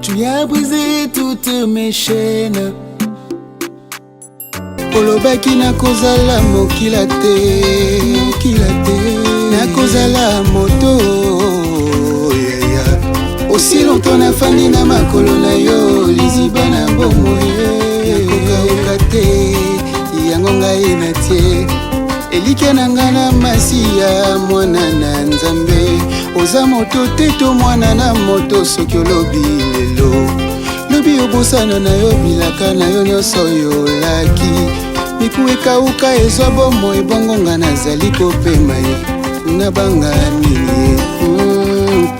Tu as brisé toutes mes chaînes. Olobaki nakozala mokila te, nakozala moto. Aussi longtemps nafandi na makolo na yo, liziba na bomo nakokauka te, yango ngai natie elike na nga na masiya mwana na Nzambe. Oza moto te to mwana na moto soki olobi lelo, lobi obosana na yo bilaka na yo nyonso yolaki. Miku ekauka ezwa bomo ebongo nga nazali kopema ye na banga nini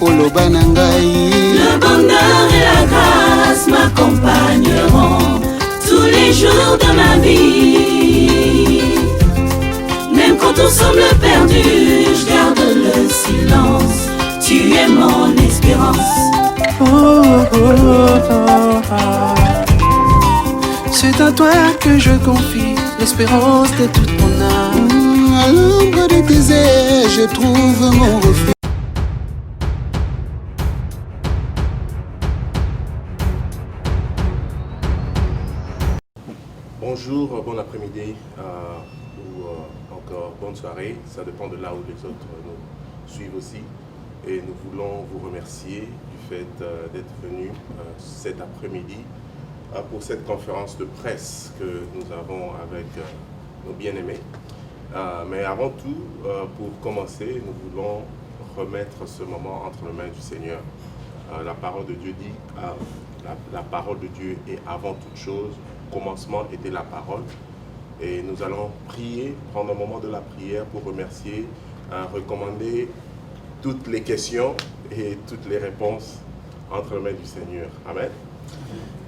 poloba na ngai. Le bonheur et la grâce m'accompagneront tous les jours de ma vie. Même quand tout semble perdu, je garde le silence. Tu es mon espérance. C'est à toi que je confie l'espérance de toute mon âme. À l'ombre de tes ailes, je trouve mon refuge. Bonjour, bon après-midi ou encore bonne soirée, ça dépend de là où les autres nous suivent aussi. Et nous voulons vous remercier du fait d'être venus cet après-midi pour cette conférence de presse que nous avons avec nos bien-aimés. Mais avant tout, pour commencer, nous voulons remettre ce moment entre les mains du Seigneur. La parole de Dieu dit, la parole de Dieu est avant toute chose. Au commencement était la parole. Et nous allons prier, prendre un moment de la prière pour remercier, recommander toutes les questions et toutes les réponses entre les mains du Seigneur. Amen.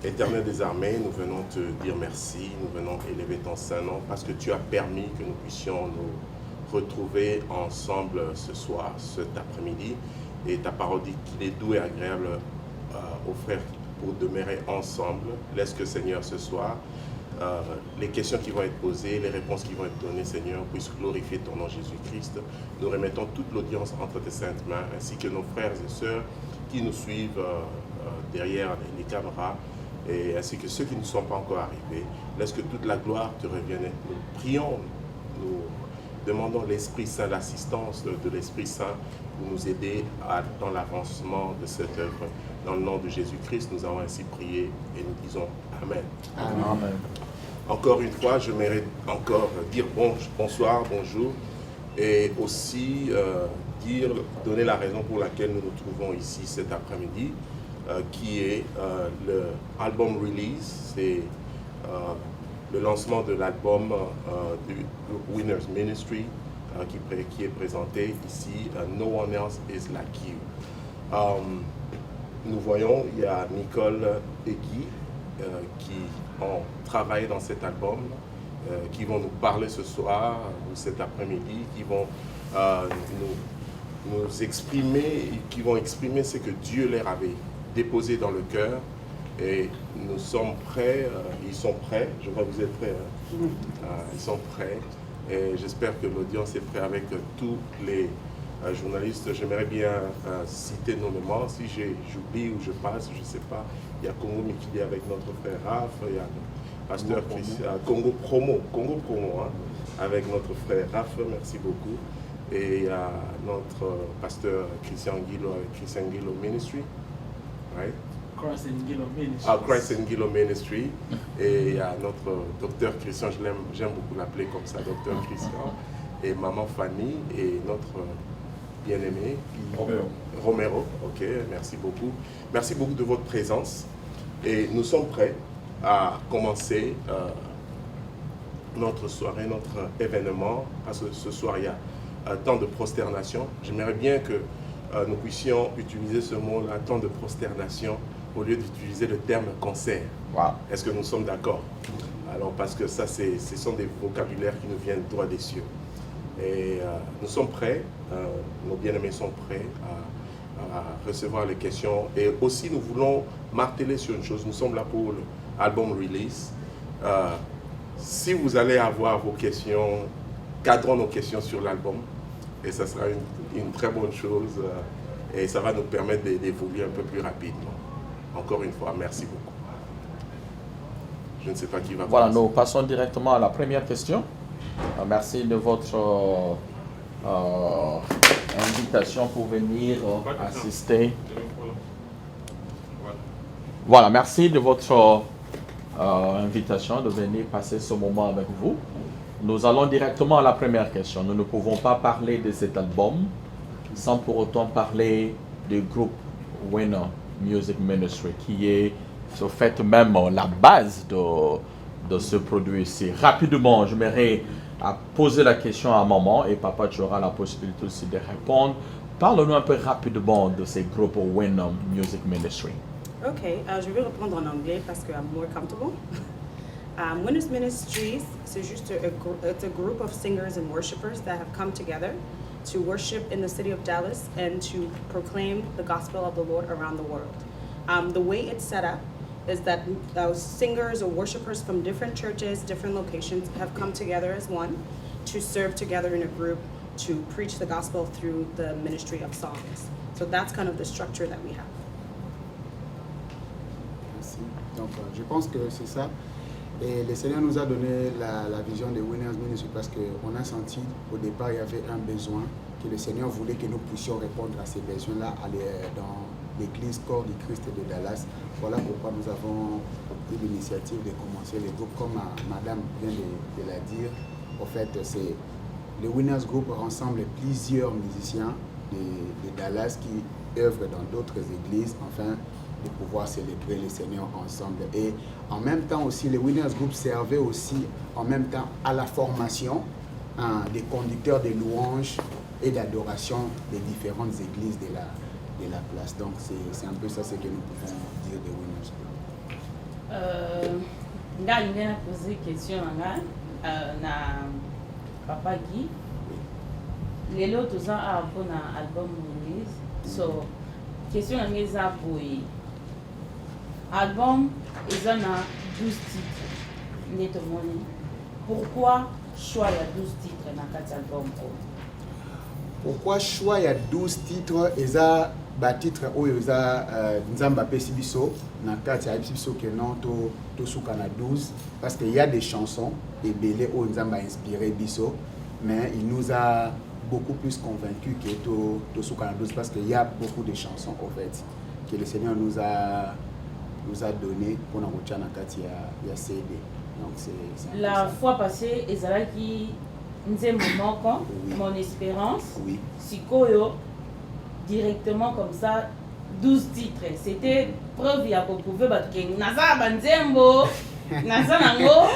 Éternel des armées, nous venons te dire merci, nous venons élever ton saint nom parce que tu as permis que nous puissions nous retrouver ensemble ce soir, cet après-midi. Et ta parole dit qu'il est doux et agréable aux frères pour demeurer ensemble. Laisse que Seigneur ce soir, les questions qui vont être posées, les réponses qui vont être données, Seigneur, puissent glorifier ton nom Jésus-Christ. Nous remettons toute l'audience entre tes saintes mains, ainsi que nos frères et sœurs qui nous suivent derrière les caméras, et ainsi que ceux qui ne sont pas encore arrivés. Laisse que toute la gloire te revienne. Nous prions, nous demandons l'Esprit Saint, l'assistance de l'Esprit Saint pour nous aider dans l'avancement de cette œuvre. Dans le nom de Jésus-Christ, nous avons ainsi prié et nous disons Amen. Amen. Encore une fois, je mérite encore dire bonsoir, bonjour, et aussi donner la raison pour laquelle nous nous trouvons ici cet après-midi, qui est le album release, c'est le lancement de l'album du Winners Ministry qui est présenté ici, No One Else Is Like You. Nous voyons, il y a Nicole et Guy qui ont travaillé dans cet album, qui vont nous parler ce soir ou cet après-midi, qui vont nous exprimer, qui vont exprimer ce que Dieu leur avait déposé dans le cœur. Et nous sommes prêts, ils sont prêts, je vois que vous êtes prêts, hein? Ils sont prêts, et j'espère que l'audience est prête avec tous les journalistes. J'aimerais bien citer nommément, si j'oublie ou je passe, je ne sais pas, il y a Congo Mikili avec notre frère Raph, il y a pasteur Congo Promo, hein, avec notre frère Raph, merci beaucoup, et il y a notre pasteur Christian Guilo avec Christian Guilo Ministry, right? Christ and Gilo Ministry. Christ and Gilo Ministry. Et il y a notre docteur Christian, j'aime beaucoup l'appeler comme ça, docteur Christian, et maman Fanny, et notre bien-aimé Romero. Ok, merci beaucoup. Merci beaucoup de votre présence. Et nous sommes prêts à commencer notre soirée, notre événement, parce que ce soir il y a temps de prosternation. J'aimerais bien que nous puissions utiliser ce mot-là, temps de prosternation, au lieu d'utiliser le terme concert. Wow. Est-ce que nous sommes d'accord? Alors, parce que ça, ce sont des vocabulaires qui nous viennent droit des cieux. Et nous sommes prêts, nos bien-aimés sont prêts à recevoir les questions. Et aussi, nous voulons marteler sur une chose. Nous sommes là pour l'album release. Si vous allez avoir vos questions, cadrons nos questions sur l'album. Et ça sera une très bonne chose. Et ça va nous permettre d'évoluer un peu plus rapidement. encore une fois, merci beaucoup. Je ne sais pas qui va Voilà, commencer. nous passons directement à la première question. Merci de votre invitation pour venir assister. Voilà, merci de votre invitation de venir passer ce moment avec vous. Nous allons directement à la première question. Nous ne pouvons pas parler de cet album sans pour autant parler du groupe Winner Music Ministry, qui est au fait même la base de ce produit-ci. Rapidement, j'aimerais poser la question à maman et papa, tu auras la possibilité aussi de répondre. Parle-nous un peu rapidement de ce groupe Winner Music Ministry. Ok, je vais répondre en anglais parce que I'm more comfortable. Winners Ministries, c'est juste it's a group of singers and worshipers that have come together to worship in the city of Dallas and to proclaim the gospel of the Lord around the world. The way it's set up is that singers or worshipers from different churches, different locations have come together as one to serve together in a group to preach the gospel through the ministry of songs. So that's kind of the structure that we have. Merci. Donc, je pense que c'est ça. Et le Seigneur nous a donné la vision de Winners Ministry parce qu'on a senti au départ il y avait un besoin que le Seigneur voulait que nous puissions répondre à ces besoins-là dans l'église Corps du Christ de Dallas. Voilà pourquoi nous avons eu l'initiative de commencer le groupe. Comme madame vient de la dire, en fait, c'est le Winners Group rassemble plusieurs musiciens de Dallas qui œuvrent dans d'autres églises, afin de pouvoir célébrer le Seigneur ensemble. Et en même temps aussi, le Winners Group servait aussi en même temps à la formation des conducteurs de louanges et d'adoration des différentes églises de la place. Donc c'est un peu ça ce que nous pouvons dire de Winners Group. Nga linga poser question na Papa Guy. Lelo toza a na album release. So question nga eza boy. Album eza na 12 titres. Neto moni. Pourquoi choix ya 12 titres na kati album ko? Pourquoi choix il y a 12 titres et ça titre où il y a Nzamba Pesibiso na kati ya Pesibiso que non to suka na 12 parce qu'il y a des chansons et belé où Nzamba inspiré biso mais il nous a beaucoup plus convaincus que to suka na 12 parce qu'il y a beaucoup de chansons en fait que le Seigneur nous a donné pour nous retirer na kati ya CD. Donc c'est la fois passée ezalaki Nzembo Moko, oui. Mon espérance, oui. Sikoyo, directement comme ça, 12 titres. C'était preuve à prouver que Naza Banzembo, Naza Nango,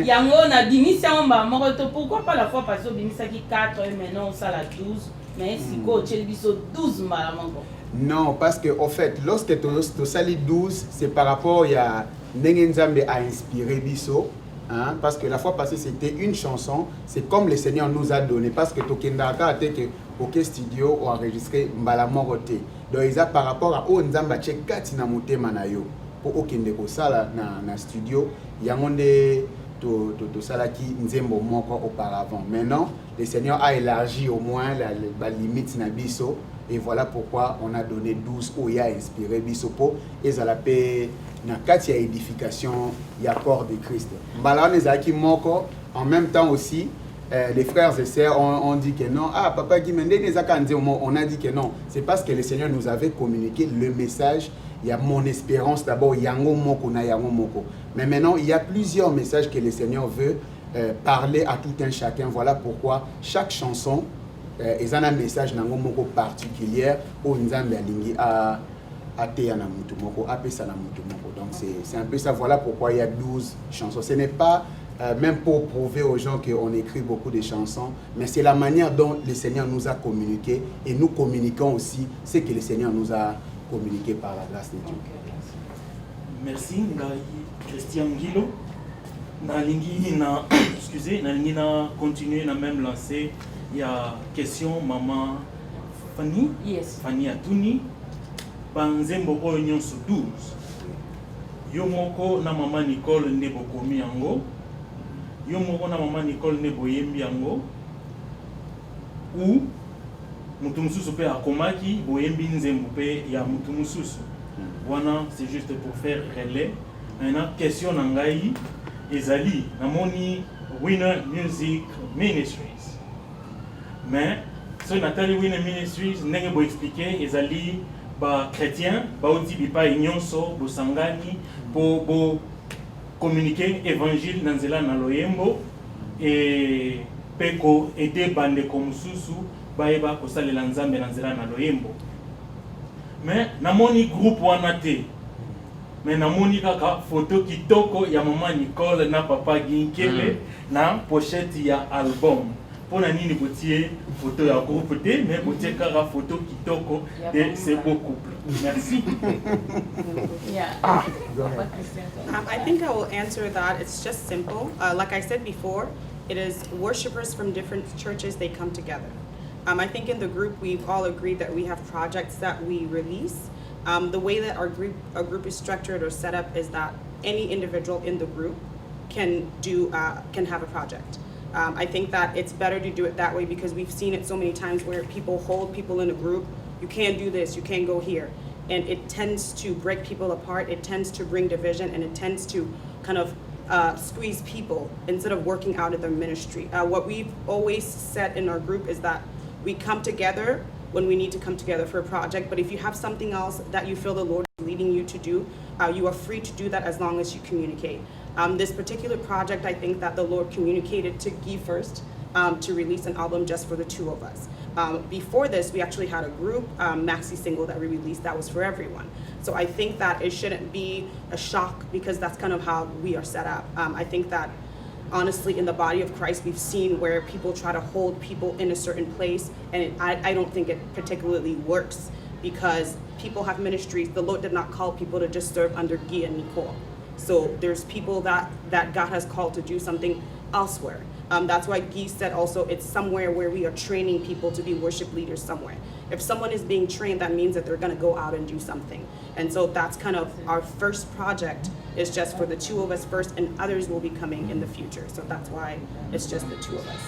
Yango na Bimisa Mba Moroto. Pourquoi pas la fois passée, Bimisa qui 4 et maintenant ça la 12, mais Siko, Tchelbiso 12 Malamango. Non, parce que en fait, lorsque tu sali 12, c'est par rapport à Nengenzambe a inspiré Biso. Hein, parce que la fois passée c'était une chanson, c'est comme le Seigneur nous a donné, parce que Tokendaka a été que OK Studio a enregistré Mbala Morote. Donc ils a par rapport à Nzamba Tchekati na motema na yo pour Okende ko sala na studio, yangonde to salaki Nzembo Moko auparavant. Maintenant, le Seigneur a élargi au moins la limite na biso et voilà pourquoi on a donné 12 où il a inspiré biso po et ça l'appelle na kati ya édification ya corps de Christ. Mbala nezaki moko en même temps aussi les frères et sœurs ont dit que non. Ah papa Guy Mende nezaka nzemo, on a dit que non. C'est parce que le Seigneur nous avait communiqué le message. Il y a mon espérance d'abord yango moko na yango moko. Mais maintenant il y a plusieurs messages que le Seigneur veut parler à tout un chacun. Voilà pourquoi chaque chanson est un message nango moko particulier au Nzambe alingi a donc c'est un peu ça, voilà pourquoi il y a 12 chansons. Ce n'est pas même pour prouver aux gens qu'on écrit beaucoup de chansons, mais c'est la manière dont le Seigneur nous a communiqué et nous communiquons aussi ce que le Seigneur nous a communiqué par la grâce de Dieu. Merci, Christian Guilo. Excusez, na continuer na même lancé. Il y a question maman Fanny. Yes. Fanny Atouni. Banzembo oyo nyonso 12. Yo moko na mama Nicole nebo komi yango. Yo moko na mama Nicole nebo yembi yango. Ou mutu mususu pe akomaki boyembi nzembo pe ya mutu mususu. Voilà, c'est juste pour faire relais. Maintenant, question nangai, ezali, namoni Winner Music Ministries. Mais, si on a Winner Ministries, n'est-ce pas expliquer, ezali, ba chrétien, ba odi bipa inyonso, bo sangani, pour communiquer évangile dans zela na loyembo et peko aider bande comme susu baeba ko salela nzambe na nzela na loyembo. Mais namoni groupe wana te. Mais namoni kaka photo kitoko ya maman Nicole na papa Ginkele na pochette ya album. Pona nini botie photo ya groupe te, mais botie kaka photo kitoko de ce beau couple. Merci. I think I will answer that. It's just simple. Like I said before, it is worshipers from different churches, they come together. I think in the group, we've all agreed that we have projects that we release. The way that our group is structured or set up is that any individual in the group can have a project. I think that it's better to do it that way because we've seen it so many times where people hold people in a group. You can't do this, you can't go here. And it tends to break people apart, it tends to bring division, and it tends to kind of squeeze people instead of working out of their ministry. What we've always said in our group is that we come together when we need to come together for a project, but if you have something else that you feel the Lord is leading you to do, you are free to do that as long as you communicate. This particular project, I think that the Lord communicated to Guy first to release an album just for the two of us. Before this, we actually had a group maxi single that we released that was for everyone. So I think that it shouldn't be a shock because that's kind of how we are set up. I think that honestly, in the body of Christ, we've seen where people try to hold people in a certain place, and I don't think it particularly works because people have ministries. The Lord did not call people to just serve under Guy and Nicole. So there's people that God has called to do something elsewhere. That's why Guy said also it's somewhere where we are training people to be worship leaders somewhere. If someone is being trained, that means that they're going to go out and do something. And so that's kind of our first project is just for the two of us first, and others will be coming in the future. So that's why it's just the two of us.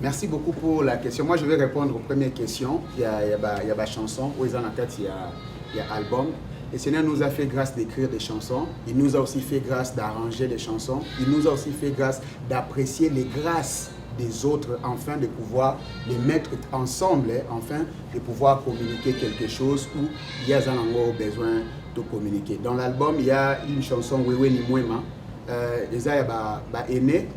Merci beaucoup pour la question. Moi, je vais répondre aux premières questions. Il y a ma chanson, où ils en tête, il y a album. Le Seigneur nous a fait grâce d'écrire des chansons. Il nous a aussi fait grâce d'arranger des chansons. Il nous a aussi fait grâce d'apprécier les grâces des autres, afin de pouvoir les mettre ensemble, enfin de pouvoir communiquer quelque chose où il y a besoin de communiquer. Dans l'album, il y a une chanson Wewe ni Mwema. Déjà, aîné.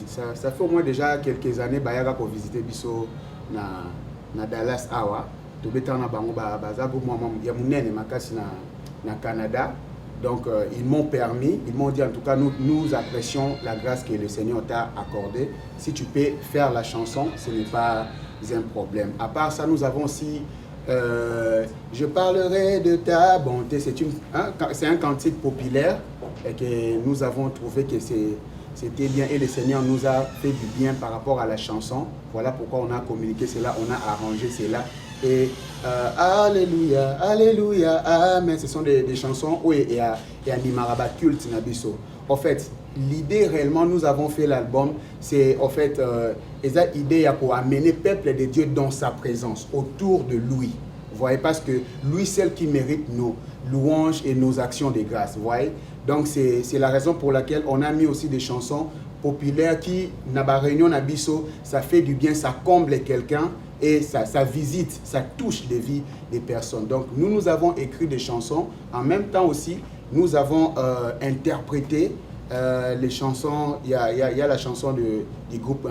Ça fait au moins déjà quelques années Bayaga pour visiter Bisso na Dallas Awa. Tobetana bango bazago moi ya munene makasi na Canada. Donc ils m'ont permis, ils m'ont dit en tout cas nous apprécions la grâce que le Seigneur t'a accordée. Si tu peux faire la chanson, ce n'est pas un problème. À part ça, nous avons aussi je parlerai de ta bonté. C'est un cantique populaire et que nous avons trouvé que c'était bien et le Seigneur nous a fait du bien par rapport à la chanson. Voilà pourquoi on a communiqué cela, on a arrangé cela. Et Alléluia, Alléluia, Amen. Ce sont des chansons où il y a un maraba culte nabiso. En fait, l'idée réellement, nous avons fait l'album, c'est en fait l'idée pour amener le peuple de Dieu dans sa présence, autour de lui. Vous voyez, parce que lui, seul qui mérite nos louanges et nos actions de grâce. Vous voyez, donc c'est la raison pour laquelle on a mis aussi des chansons populaires qui, dans la réunion nabiso, ça fait du bien, ça comble quelqu'un. Et ça visite, ça touche les vies des personnes. Donc nous avons écrit des chansons. En même temps aussi, nous avons interprété les chansons. Il y a la chanson du groupe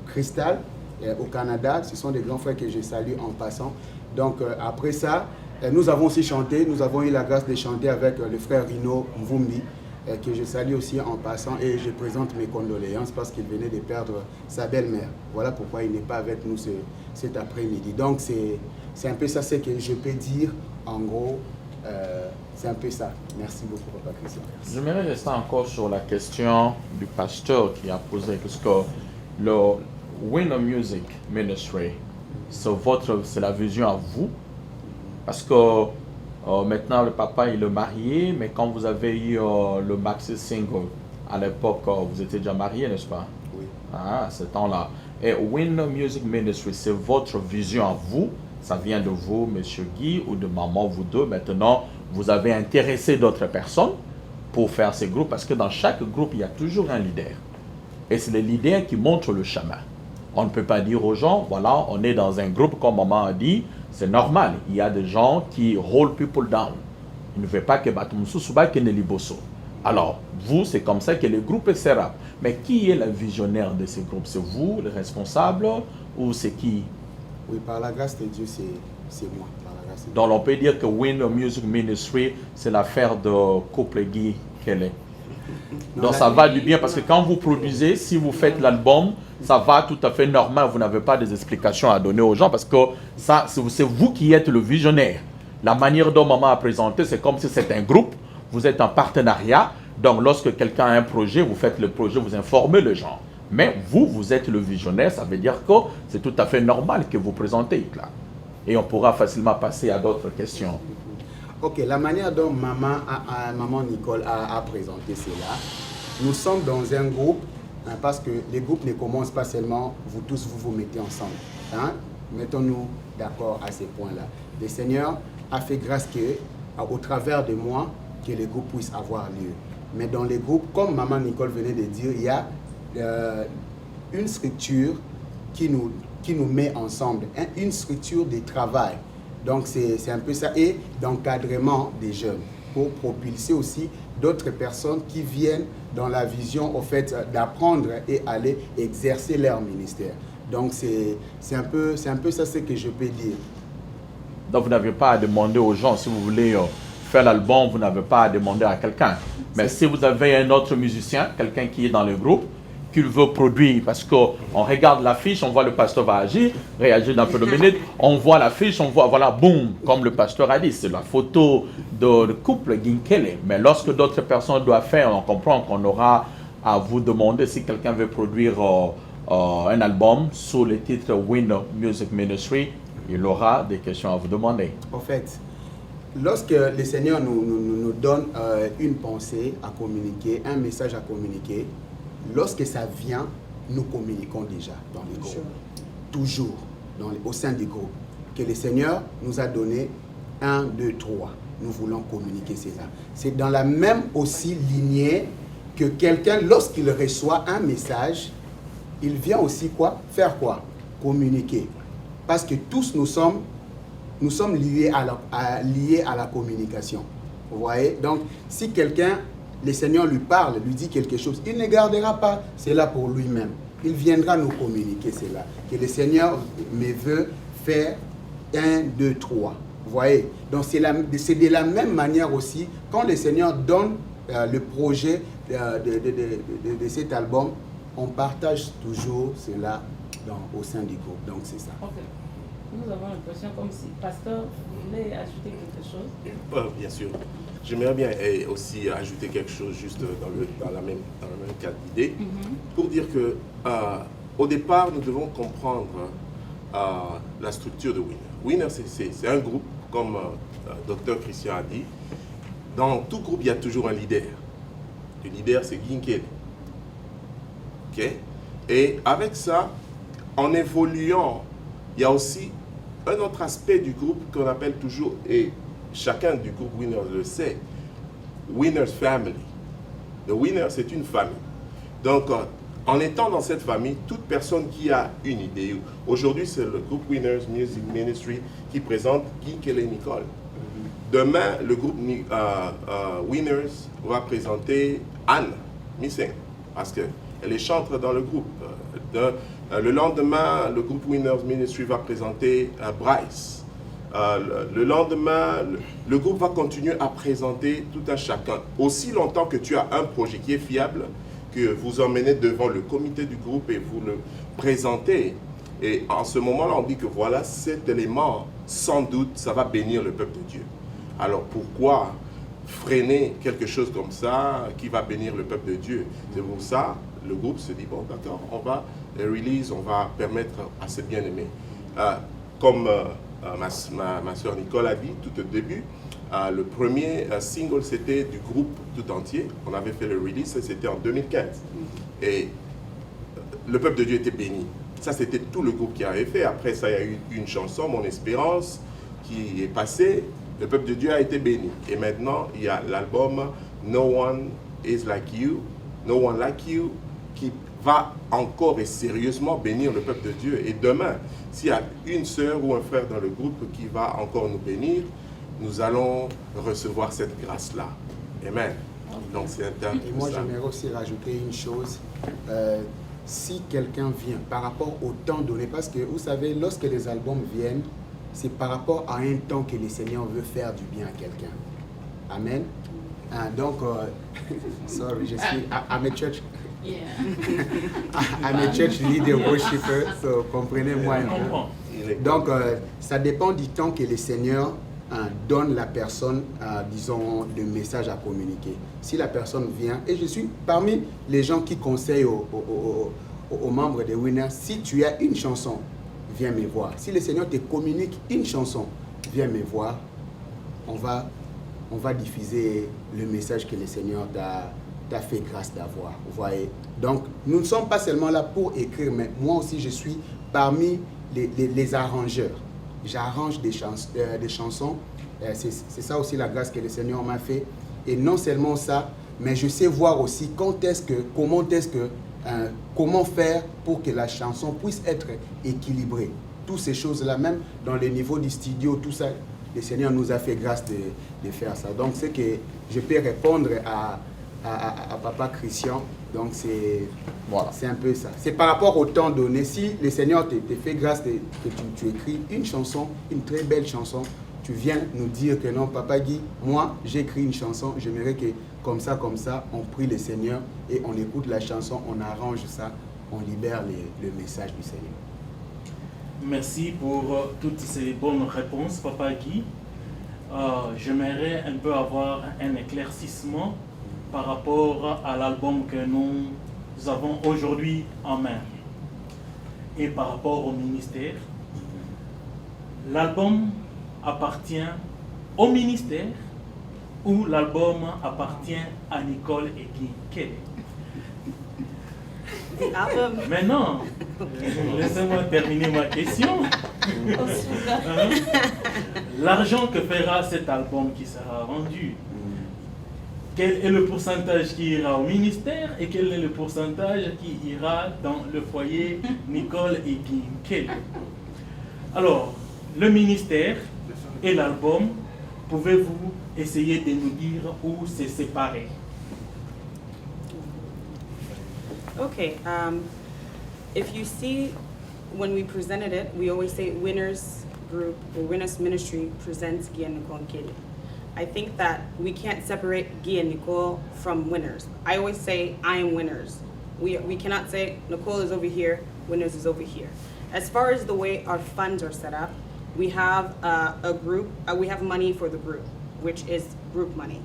Crystal au Canada. Ce sont des grands frères que je salue en passant. Donc après ça, nous avons aussi chanté. Nous avons eu la grâce de chanter avec le frère Rino Mvumbi, que je salue aussi en passant, et je présente mes condoléances parce qu'il venait de perdre sa belle-mère. Voilà pourquoi il n'est pas avec nous cet après-midi. Donc c'est un peu ça ce que je peux dire en gros. C'est un peu ça. Merci beaucoup, Papa Christian. J'aimerais rester encore sur la question du pasteur qui a posé, parce que le Winner Music Ministry, c'est la vision à vous, parce que maintenant, le papa il est marié, mais quand vous avez eu le maxi single, à l'époque, vous étiez déjà marié, n'est-ce pas? Oui. À ce temps-là. Et Winner Music Ministry, c'est votre vision à vous, Ça vient de vous, Monsieur Guy, ou de maman, vous deux. Maintenant, vous avez intéressé d'autres personnes pour faire ces groupes, parce que dans chaque groupe, il y a toujours un leader. Et c'est le leader qui montre le chemin. On ne peut pas dire aux gens, voilà, on est dans un groupe, comme maman a dit, c'est normal. Il y a des gens qui roll people down. Il ne veut pas que Batumsu Suba que Neliboso. Alors, vous, c'est comme ça que le groupe sera. Mais qui est le visionnaire de ces groupes? C'est vous, le responsable, ou c'est qui? Oui, par la grâce de Dieu, c'est moi. Par la grâce de Dieu. Donc, on peut dire que Winner Music Ministry, c'est l'affaire de couple Guy Kelly. Donc, ça va du bien, parce que quand vous produisez, si vous faites l'album, ça va tout à fait normal. Vous n'avez pas des explications à donner aux gens, parce que ça, c'est vous qui êtes le visionnaire. La manière dont maman a présenté, c'est comme si c'était un groupe. Vous êtes en partenariat. Donc, lorsque quelqu'un a un projet, vous faites le projet, vous informez les gens. Mais vous êtes le visionnaire, ça veut dire que c'est tout à fait normal que vous présentez là. Et on pourra facilement passer à d'autres questions. Ok, la manière dont maman Nicole a présenté cela, nous sommes dans un groupe, hein, parce que les groupes ne commencent pas seulement, vous tous vous mettez ensemble. Hein? Mettons-nous d'accord à ces points-là. Le Seigneur a fait grâce au travers de moi, que les groupes puissent avoir lieu. Mais dans les groupes, comme maman Nicole venait de dire, il y a une structure qui nous met ensemble, hein, une structure de travail. Donc c'est un peu ça, et d'encadrement des jeunes, pour propulser aussi d'autres personnes qui viennent dans la vision au fait d'apprendre et aller exercer leur ministère. Donc c'est un peu ça ce que je peux dire. Donc vous n'avez pas à demander aux gens, si vous voulez faire l'album, vous n'avez pas à demander à quelqu'un. Mais si vous avez un autre musicien, quelqu'un qui est dans le groupe, qu'il veut produire, parce qu'on regarde l'affiche, on voit le pasteur va agir, réagir dans peu de minutes, on voit l'affiche, on voit, voilà, boum, comme le pasteur a dit, c'est la photo de couple Ginkele. Mais lorsque d'autres personnes doivent faire, on comprend qu'on aura à vous demander si quelqu'un veut produire un album sous le titre Winner Music Ministry, il aura des questions à vous demander. En fait, lorsque le Seigneur nous donne une pensée à communiquer, un message à communiquer, lorsque ça vient, nous communiquons déjà dans les groupes. Toujours au sein des groupes. Que le Seigneur nous a donné 1, 2, 3. Nous voulons communiquer cela. C'est dans la même aussi lignée que quelqu'un, lorsqu'il reçoit un message, il vient aussi quoi? Faire quoi? Communiquer. Parce que tous nous sommes liés à la communication. Vous voyez? Donc, si quelqu'un, le Seigneur lui parle, lui dit quelque chose, il ne gardera pas cela pour lui-même. Il viendra nous communiquer cela. Que le Seigneur me veut faire 1, 2, 3. Vous voyez? Donc, c'est de la même manière aussi, quand le Seigneur donne le projet de cet album, on partage toujours cela au sein du groupe. Donc, c'est ça. Okay. Nous avons l'impression comme si Pasteur voulait ajouter quelque chose. Bien sûr. J'aimerais bien aussi ajouter quelque chose juste dans la même cadre d'idée, pour dire que au départ, nous devons comprendre la structure de Winner. Winner, c'est un groupe, comme Dr Christian a dit. Dans tout groupe, il y a toujours un leader. Le leader, c'est Ginkele. Okay? Et avec ça, en évoluant, il y a aussi un autre aspect du groupe qu'on appelle toujours, et chacun du groupe Winner le sait, Winner's Family. Le Winner, c'est une famille. Donc, en étant dans cette famille, toute personne qui a une idée, aujourd'hui c'est le groupe Winner's Music Ministry qui présente Ginkele Nicole. Demain, le groupe Winners va présenter Anne Missing, parce qu'elle est chanteuse dans le groupe. Le lendemain, le groupe Winners Ministry va présenter Bryce. Le lendemain, le groupe va continuer à présenter tout un chacun. Aussi longtemps que tu as un projet qui est fiable, que vous emmenez devant le comité du groupe et vous le présentez. Et en ce moment-là, on dit que voilà, cet élément, sans doute, ça va bénir le peuple de Dieu. Alors pourquoi freiner quelque chose comme ça qui va bénir le peuple de Dieu? C'est pour ça, le groupe se dit, bon d'accord, on va release, on va permettre à ces bien-aimés. Comme ma soeur Nicole a dit tout au début, le premier single c'était du groupe tout entier. On avait fait le release, c'était en 2015. Et le peuple de Dieu était béni. Ça, c'était tout le groupe qui avait fait. Après ça, il y a eu une chanson, Mon Espérance, qui est passée. Le peuple de Dieu a été béni. Et maintenant, il y a l'album No One Is Like You, No One Like You, qui va encore et sérieusement bénir le peuple de Dieu. Et demain, s'il y a une sœur ou un frère dans le groupe qui va encore nous bénir, nous allons recevoir cette grâce-là. Amen. Donc c'est un terme. Et moi, j'aimerais aussi rajouter une chose. Si quelqu'un vient par rapport au temps donné, parce que vous savez, lorsque les albums viennent, c'est par rapport à un temps que le Seigneur veut faire du bien à quelqu'un. Amen. Donc, sorry, je suis I'm a church. Yeah. I'm a church leader worshiper, so comprenez-moi un peu. Donc, ça dépend du temps que le Seigneur donne la personne, disons, le message à communiquer. Si la personne vient, et je suis parmi les gens qui conseillent aux membres de Winner, si tu as une chanson, viens me voir. Si le Seigneur te communique une chanson, viens me voir. On va diffuser le message que le Seigneur t'a fait grâce d'avoir. Vous voyez? Donc, nous ne sommes pas seulement là pour écrire, mais moi aussi, je suis parmi les arrangeurs. J'arrange des chansons. C'est ça aussi la grâce que le Seigneur m'a fait. Et non seulement ça, mais je sais voir aussi comment faire pour que la chanson puisse être équilibrée. Toutes ces choses-là, même dans les niveaux du studio, tout ça, le Seigneur nous a fait grâce de faire ça. Donc, c'est que je peux répondre à Papa Christian. Donc, c'est un peu ça. C'est par rapport au temps donné. Si le Seigneur te fait grâce que tu écris une chanson, une très belle chanson, tu viens nous dire que non, Papa Guy, moi, j'ai écrit une chanson, j'aimerais que comme ça, on prie le Seigneur et on écoute la chanson, on arrange ça, on libère le message du Seigneur. Merci pour toutes ces bonnes réponses, Papa Guy. J'aimerais un peu avoir un éclaircissement par rapport à l'album que nous avons aujourd'hui en main et par rapport au ministère. L'album appartient au ministère ou l'album appartient à Nicole et Guy? Quel est? Maintenant, laissez-moi terminer ma question. L'argent que fera cet album qui sera vendu, quel est le pourcentage qui ira au ministère et quel est le pourcentage qui ira dans le foyer Nicole et Guy? Quel? Alors, le ministère et l'album, pouvez-vous essayer de nous dire où c'est séparé? Okay, if you see, when we presented it, we always say Winners Group or Winners Ministry presents Guy and Nicole Nkele. I think that we can't separate Guy and Nicole from Winners. I always say I am Winners. We cannot say Nicole is over here, Winners is over here. As far as the way our funds are set up, we have a group, we have money for the group, which is group money.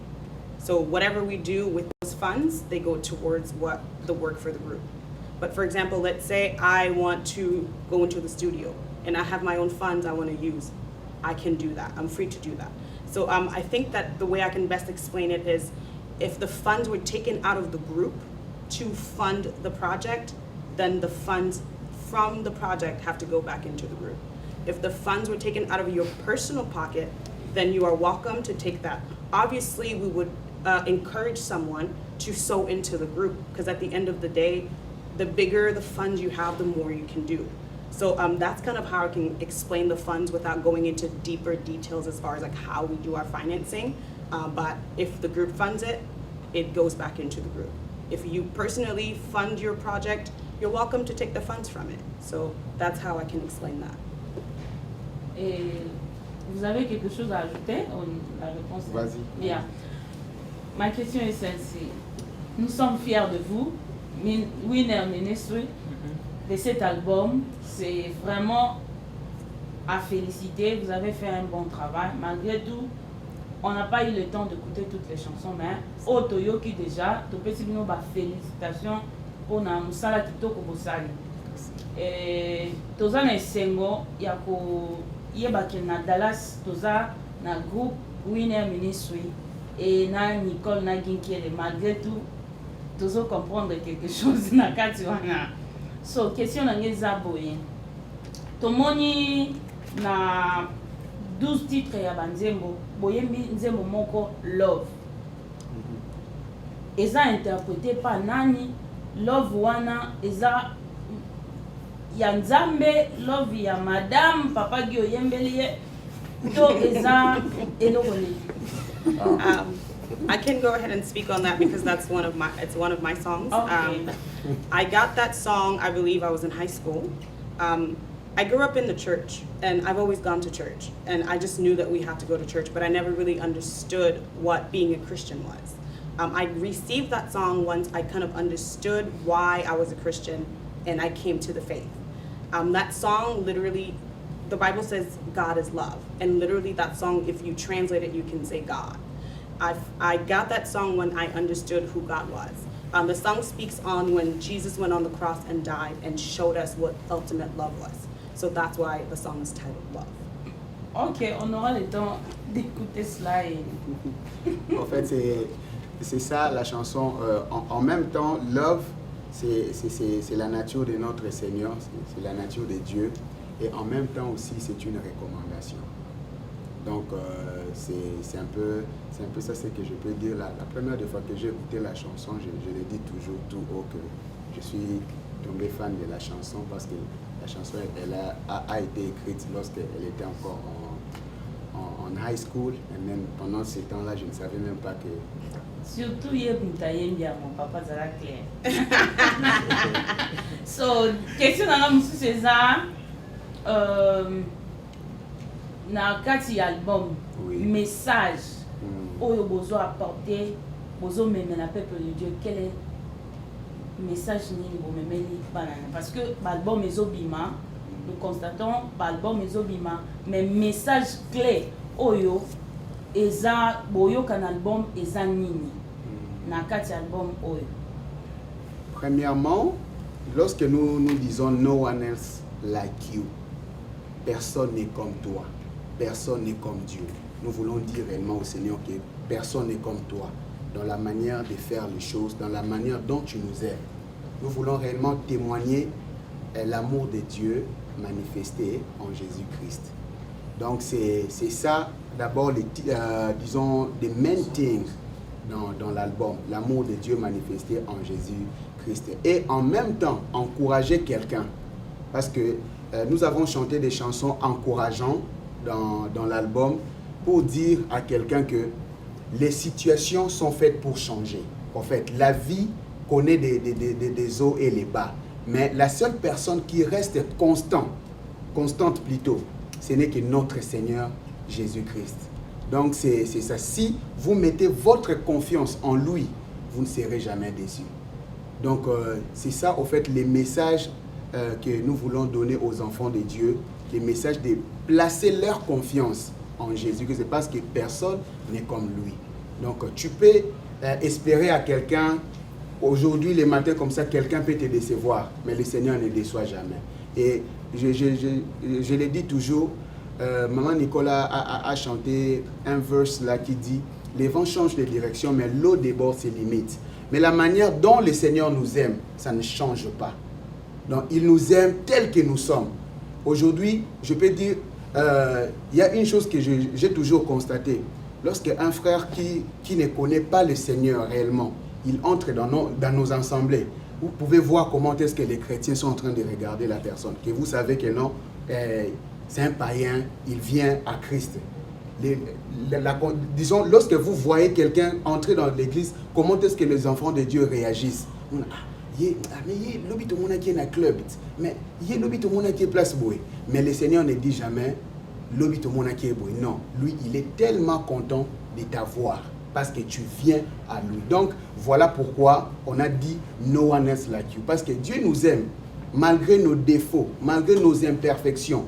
So whatever we do with those funds, they go towards the work for the group. But for example, let's say I want to go into the studio and I have my own funds I want to use. I can do that. I'm free to do that. So I think that the way I can best explain it is if the funds were taken out of the group to fund the project, then the funds from the project have to go back into the group. If the funds were taken out of your personal pocket, then you are welcome to take that. Obviously, we would encourage someone to sow into the group because at the end of the day, the bigger the funds you have, the more you can do. So that's kind of how I can explain the funds without going into deeper details as far as like how we do our financing. But if the group funds it, it goes back into the group. If you personally fund your project, you're welcome to take the funds from it. So that's how I can explain that. Et vous avez quelque chose à ajouter? La réponse est... Vas-y. Bien. Ma question est celle-ci. Nous sommes fiers de vous, Winner Ministry, de cet album. C'est vraiment à féliciter. Vous avez fait un bon travail. Malgré tout, on n'a pas eu le temps d'écouter toutes les chansons, mais Otoyoki déjà, tu peux dire félicitations pour la musala kitoko bosali. Et toza na esengo ya ko yebaki na Dallas, toza na groupe Winner Ministry et na Nicole na Guy Nkele. Malgré tout, tozo comprendre quelque chose na kati wana. So question na ngeza boye. Tomoni na 12 titres ya banzembo, boyembi nzembo moko love. Eza interprété par nani? Love wana eza ya nzambe, love ya madame papa gi oyembeli to eza eloko nini? I can go ahead and speak on that because it's one of my songs. Okay. I got that song, I believe I was in high school. I grew up in the church and I've always gone to church and I just knew that we had to go to church, but I never really understood what being a Christian was. I received that song once I kind of understood why I was a Christian and I came to the faith. That song literally, the Bible says God is love, and literally that song, if you translate it, you can say God. I got that song when I understood who God was. The song speaks on when Jesus went on the cross and died and showed us what ultimate love was. So that's why the song is titled Love. Ok, on aura le temps d'écouter cela. En fait, c'est ça la chanson. En même temps, Love, c'est la nature de notre Seigneur, c'est la nature de Dieu. Et en même temps aussi, c'est une recommandation. Donc, c'est un peu ça ce que je peux dire. La première fois que j'ai écouté la chanson, je le dis toujours tout haut que je suis tombé fan de la chanson parce que la chanson elle a été écrite lorsqu'elle était encore en high school. Et même pendant ce temps-là, je ne savais même pas que... Surtout, il y a mon papa, ça va clair. So, question dans la musique, c'est ça. Na kati album, message, oyo bozo apporter, bozo meme na peuple de Dieu, quel est le message ni bo meme ni banana? Parce que l'album ezobima, nous constatons l'album ezobima, mais message clé oyo eza boyo kan album eza nini na kati album oyo. Premièrement, lorsque nous disons no one else like you, personne n'est comme toi. Personne n'est comme Dieu. Nous voulons dire réellement au Seigneur que personne n'est comme toi dans la manière de faire les choses, dans la manière dont tu nous aimes. Nous voulons réellement témoigner l'amour de Dieu manifesté en Jésus-Christ. Donc c'est ça d'abord, disons, the main things dans l'album, l'amour de Dieu manifesté en Jésus-Christ. Et en même temps, encourager quelqu'un. Parce que nous avons chanté des chansons encourageantes dans l'album pour dire à quelqu'un que les situations sont faites pour changer. En fait, la vie connaît des hauts et les bas. Mais la seule personne qui reste constante plutôt, ce n'est que notre Seigneur Jésus-Christ. Donc c'est ça. Si vous mettez votre confiance en lui, vous ne serez jamais déçus. Donc c'est ça, en fait, les messages que nous voulons donner aux enfants de Dieu, les messages de placer leur confiance en Jésus-Christ. C'est parce que personne n'est comme lui. Donc tu peux espérer à quelqu'un, aujourd'hui, les matins comme ça, quelqu'un peut te décevoir, mais le Seigneur ne déçoit jamais. Et je le dis toujours, Maman Nicolas a chanté un verse là qui dit « Les vents changent de direction, mais l'eau déborde ses limites. » Mais la manière dont le Seigneur nous aime, ça ne change pas. Donc, il nous aime tel que nous sommes. Aujourd'hui, je peux dire, il y a une chose que j'ai toujours constatée. Lorsqu'un frère qui ne connaît pas le Seigneur réellement, il entre dans nos assemblées, vous pouvez voir comment est-ce que les chrétiens sont en train de regarder la personne. Que vous savez que non, c'est un païen, il vient à Christ. Disons, lorsque vous voyez quelqu'un entrer dans l'église, comment est-ce que les enfants de Dieu réagissent? Mais le Seigneur ne dit jamais non, lui il est tellement content de t'avoir parce que tu viens à lui. Donc voilà pourquoi on a dit no one else like you, parce que Dieu nous aime malgré nos défauts, malgré nos imperfections.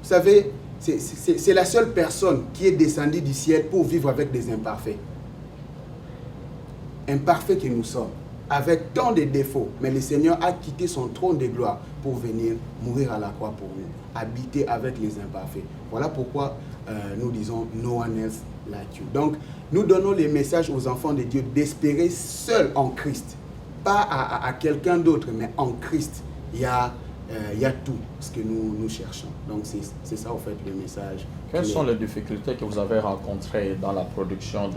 Vous savez, c'est la seule personne qui est descendue du ciel pour vivre avec des imparfaits. Imparfaits que nous sommes, avec tant de défauts, mais le Seigneur a quitté son trône de gloire pour venir mourir à la croix pour nous, habiter avec les imparfaits. Voilà pourquoi nous disons no one else like you. Donc, nous donnons les messages aux enfants de Dieu d'espérer seul en Christ, pas à quelqu'un d'autre, mais en Christ. il y a tout ce que nous cherchons. Donc c'est ça, en fait, le message. Quelles sont les difficultés que vous avez rencontrées dans la production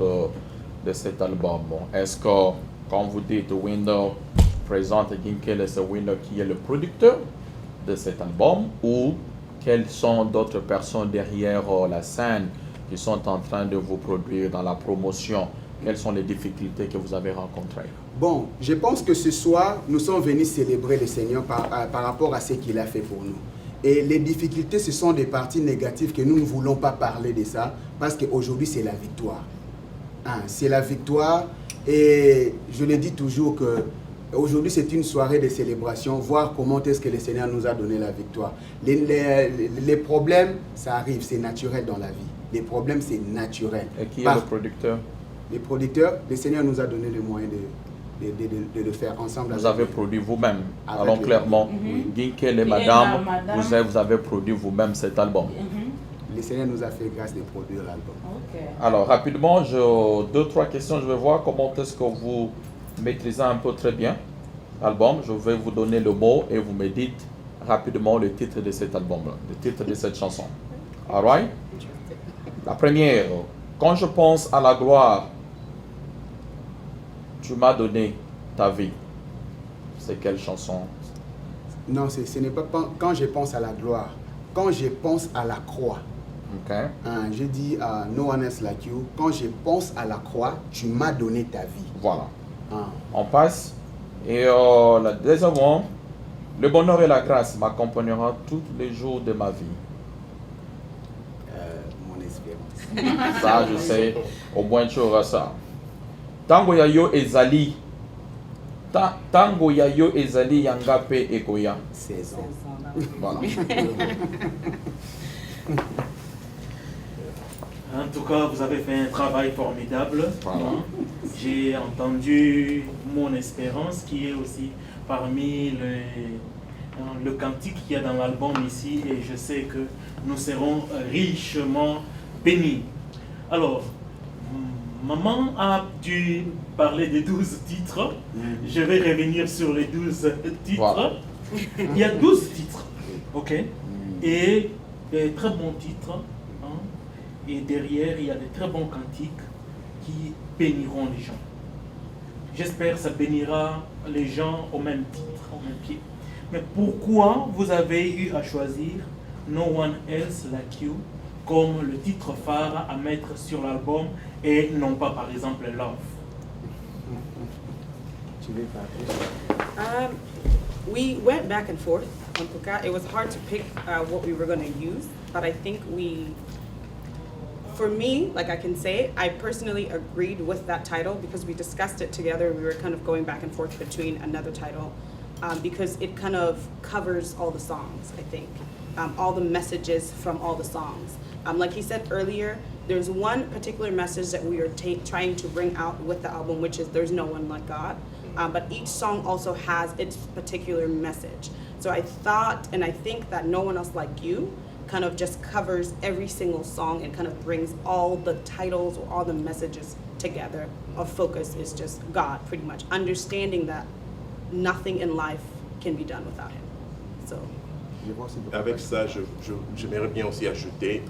de cet album? Est-ce que, quand vous dites Winner présente Ginkele, c'est Winner qui est le producteur de cet album, ou quelles sont d'autres personnes derrière la scène qui sont en train de vous produire dans la promotion? Quelles sont les difficultés que vous avez rencontrées? Bon, je pense que ce soir, nous sommes venus célébrer le Seigneur par rapport à ce qu'il a fait pour nous. Et les difficultés, ce sont des parties négatives que nous ne voulons pas parler de ça, parce qu'aujourd'hui, c'est la victoire. Hein, c'est la victoire, et je le dis toujours que aujourd'hui, c'est une soirée de célébration, voir comment est-ce que le Seigneur nous a donné la victoire. Les problèmes, ça arrive, c'est naturel dans la vie. Les problèmes, c'est naturel. Et qui est le producteur? Les producteurs, le Seigneur nous a donné les moyens de le faire ensemble. Vous avez produit vous-même, allons clairement. Ginkele et Madame, vous avez produit vous-même cet album. Le Seigneur nous a fait grâce de produire l'album. Alors, rapidement, 2-3 questions. Je vais voir comment est-ce que vous maîtrisez un peu très bien l'album. Je vais vous donner le mot et vous me dites rapidement le titre de cet album-là, le titre de cette chanson. All right? La première, quand je pense à la gloire, tu m'as donné ta vie. C'est quelle chanson? Non, ce n'est pas quand je pense à la gloire. Quand je pense à la croix. Okay. Je dis No one else like you. Quand je pense à la croix, tu m'as donné ta vie. Voilà. On passe. Et la deuxième, le bonheur et la grâce m'accompagneront tous les jours de ma vie. Mon espérance. Ça, je sais. Au moins, tu auras ça. Tango yayo ezali. Tango yayo ezali yangape ekoya. 16 ans. Voilà. En tout cas, vous avez fait un travail formidable. Voilà. J'ai entendu Mon Espérance, qui est aussi parmi le cantique qu'il y a dans l'album ici, et je sais que nous serons richement bénis. Alors, maman a dû parler des 12 titres. Je vais revenir sur les 12 titres. Voilà. Il y a 12 titres, ok? Et des très bons titres. Et derrière, il y a de très bons cantiques qui béniront les gens. J'espère que ça bénira les gens au même titre, au même pied. Mais pourquoi vous avez eu à choisir No One Else Like You comme le titre phare à mettre sur l'album et non pas par exemple Love? Tu veux parler? We went back and forth on Puka. It was hard to pick what we were going to use, but I think for me, like I can say, I personally agreed with that title because we discussed it together. We were kind of going back and forth between another title because it kind of covers all the songs, I think, all the messages from all the songs. Like he said earlier, there's one particular message that we are trying to bring out with the album, which is there's no one like God. But each song also has its particular message. So I thought, and I think that No One Else Like You kind of just covers every single song and kind of brings all the titles or all the messages together. Our focus is just God, pretty much. Understanding that nothing in life can be done without Him. So. Avec ça, j'aimerais bien aussi ajouter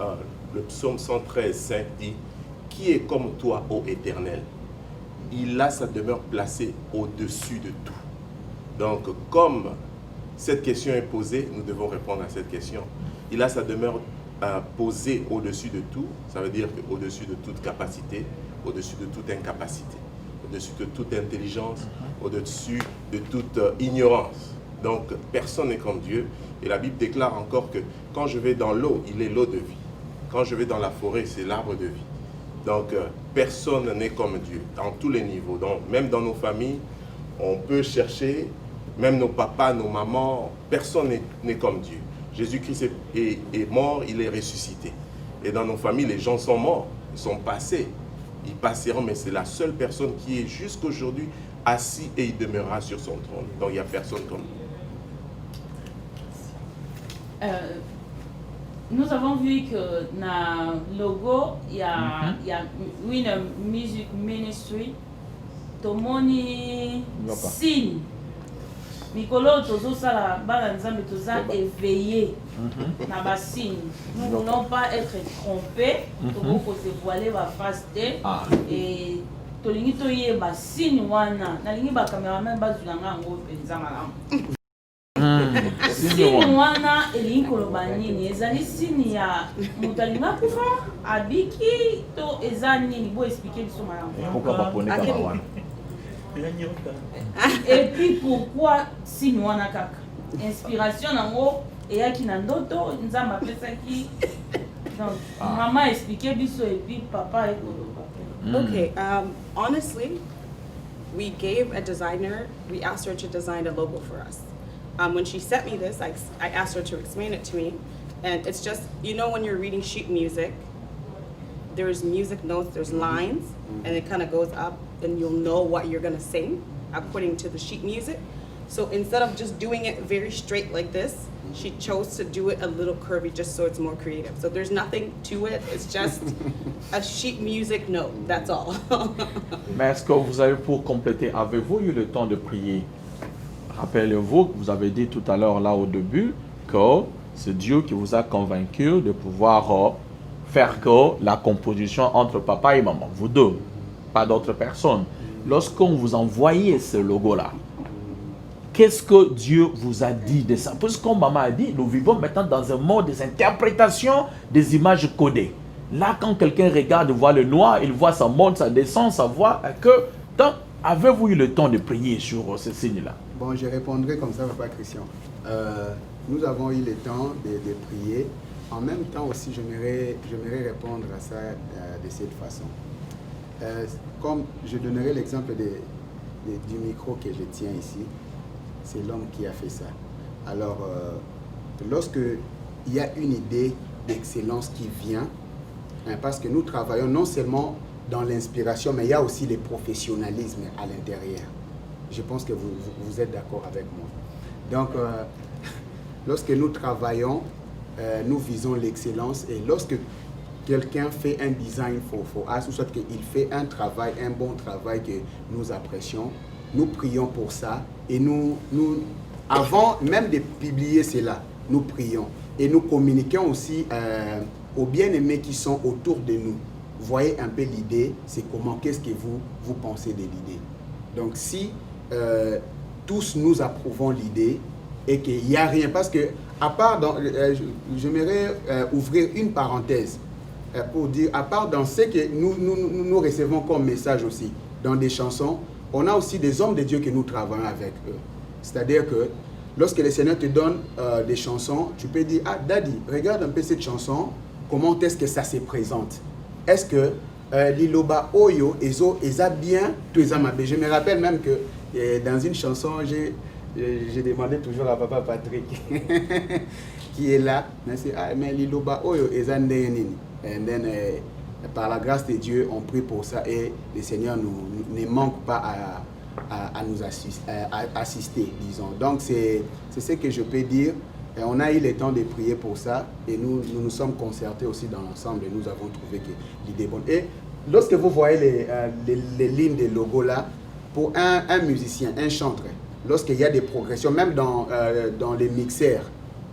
le psaume 113, 5 dit « Qui est comme toi, ô Éternel ?» Il a sa demeure placée au-dessus de tout. Donc, comme cette question est posée, nous devons répondre à cette question. Il a sa demeure posée au-dessus de tout, ça veut dire au-dessus de toute capacité, au-dessus de toute incapacité, au-dessus de toute intelligence, au-dessus de toute ignorance. Donc, personne n'est comme Dieu. Et la Bible déclare encore que quand je vais dans l'eau, il est l'eau de vie. Quand je vais dans la forêt, c'est l'arbre de vie. Donc, personne n'est comme Dieu, dans tous les niveaux. Donc, même dans nos familles, on peut chercher, même nos papas, nos mamans, personne n'est comme Dieu. Jésus-Christ est mort, il est ressuscité. Et dans nos familles, les gens sont morts, ils sont passés. Ils passeront, mais c'est la seule personne qui est jusqu'aujourd'hui assis et il demeurera sur son trône. Donc, il n'y a personne comme lui. Nous avons vu que dans le logo, il y a Winner Music Ministry, Tomoni signe. Mikolo tozosala bana nzambe toza éveillé na basine. Nous ne voulons pas être trompés, tobo ko se voiler ba face et tolingi toyeba signe wana nalingi ba cameraman bazulanga ngo penza malamu. Signe wana elingi koloba nini ezali signe ya mutalinga kufa abiki to eza nini bo expliquer biso malamu. Pourquoi pas pone kama wana? Et puis pourquoi signe wana kaka? Inspiration nango eyaki na ndoto nzamba pesaki. Donc maman expliquer biso et puis papa ekoloba. Okay, honestly, we gave a designer, we asked her to design a logo for us. When she sent me this, I asked her to explain it to me. And it's just, you know, when you're reading sheet music, there's music notes, there's lines, and it kind of goes up, and you'll know what you're going to sing according to the sheet music. So instead of just doing it very straight like this, she chose to do it a little curvy just so it's more creative. So there's nothing to it, it's just a sheet music note, that's all. Mais est-ce que vous avez, pour compléter, avez-vous eu le temps de prier? Rappelez-vous que vous avez dit tout à l'heure là au début que c'est Dieu qui vous a convaincu de pouvoir faire que la composition entre papa et maman, vous deux, pas d'autres personnes. Lorsqu'on vous envoyait ce logo-là, qu'est-ce que Dieu vous a dit de ça? Parce que comme maman a dit, nous vivons maintenant dans un monde des interprétations des images codées. Là, quand quelqu'un regarde, voit le noir, il voit ça monte, ça descend, ça voit que... Donc, avez-vous eu le temps de prier sur ce signe-là? Bon, je répondrai comme ça, Papa Christian. Nous avons eu le temps de prier. En même temps aussi, j'aimerais répondre à ça de cette façon. Comme je donnerai l'exemple du micro que je tiens ici, c'est l'homme qui a fait ça. Alors, lorsque il y a une idée d'excellence qui vient, parce que nous travaillons non seulement dans l'inspiration, mais il y a aussi le professionnalisme à l'intérieur. Je pense que vous êtes d'accord avec moi. Donc, lorsque nous travaillons, nous visons l'excellence. Et lorsque quelqu'un fait un design for us, ou soit qu'il fait un travail, un bon travail que nous apprécions, nous prions pour ça. Et nous avant même de publier cela, nous prions. Et nous communiquons aussi aux bien-aimés qui sont autour de nous. Voyez un peu l'idée, c'est comment, qu'est-ce que vous pensez de l'idée. Donc si tous nous approuvons l'idée et qu'il n'y a rien, parce que à part j'aimerais ouvrir une parenthèse pour dire, à part dans ce que nous recevons comme message aussi, dans des chansons, on a aussi des hommes de Dieu que nous travaillons avec eux. C'est-à-dire que lorsque le Seigneur te donne des chansons, tu peux dire, ah Daddy, regarde un peu cette chanson, comment est-ce que ça se présente? Est-ce que Liloba Oyo, Eza bien, je me rappelle même que dans une chanson, j'ai demandé toujours à Papa Patrick, qui est là, mais Liloba Oyo, Eza Ndenini. Et par la grâce de Dieu, on prie pour ça et le Seigneur ne manque pas à nous assister, disons. Donc c'est ce que je peux dire. Et on a eu le temps de prier pour ça et nous sommes concertés aussi dans l'ensemble et nous avons trouvé que l'idée est bonne. Et lorsque vous voyez les lignes de logo là, pour un musicien, un chanteur, lorsqu'il y a des progressions, même dans les mixeurs,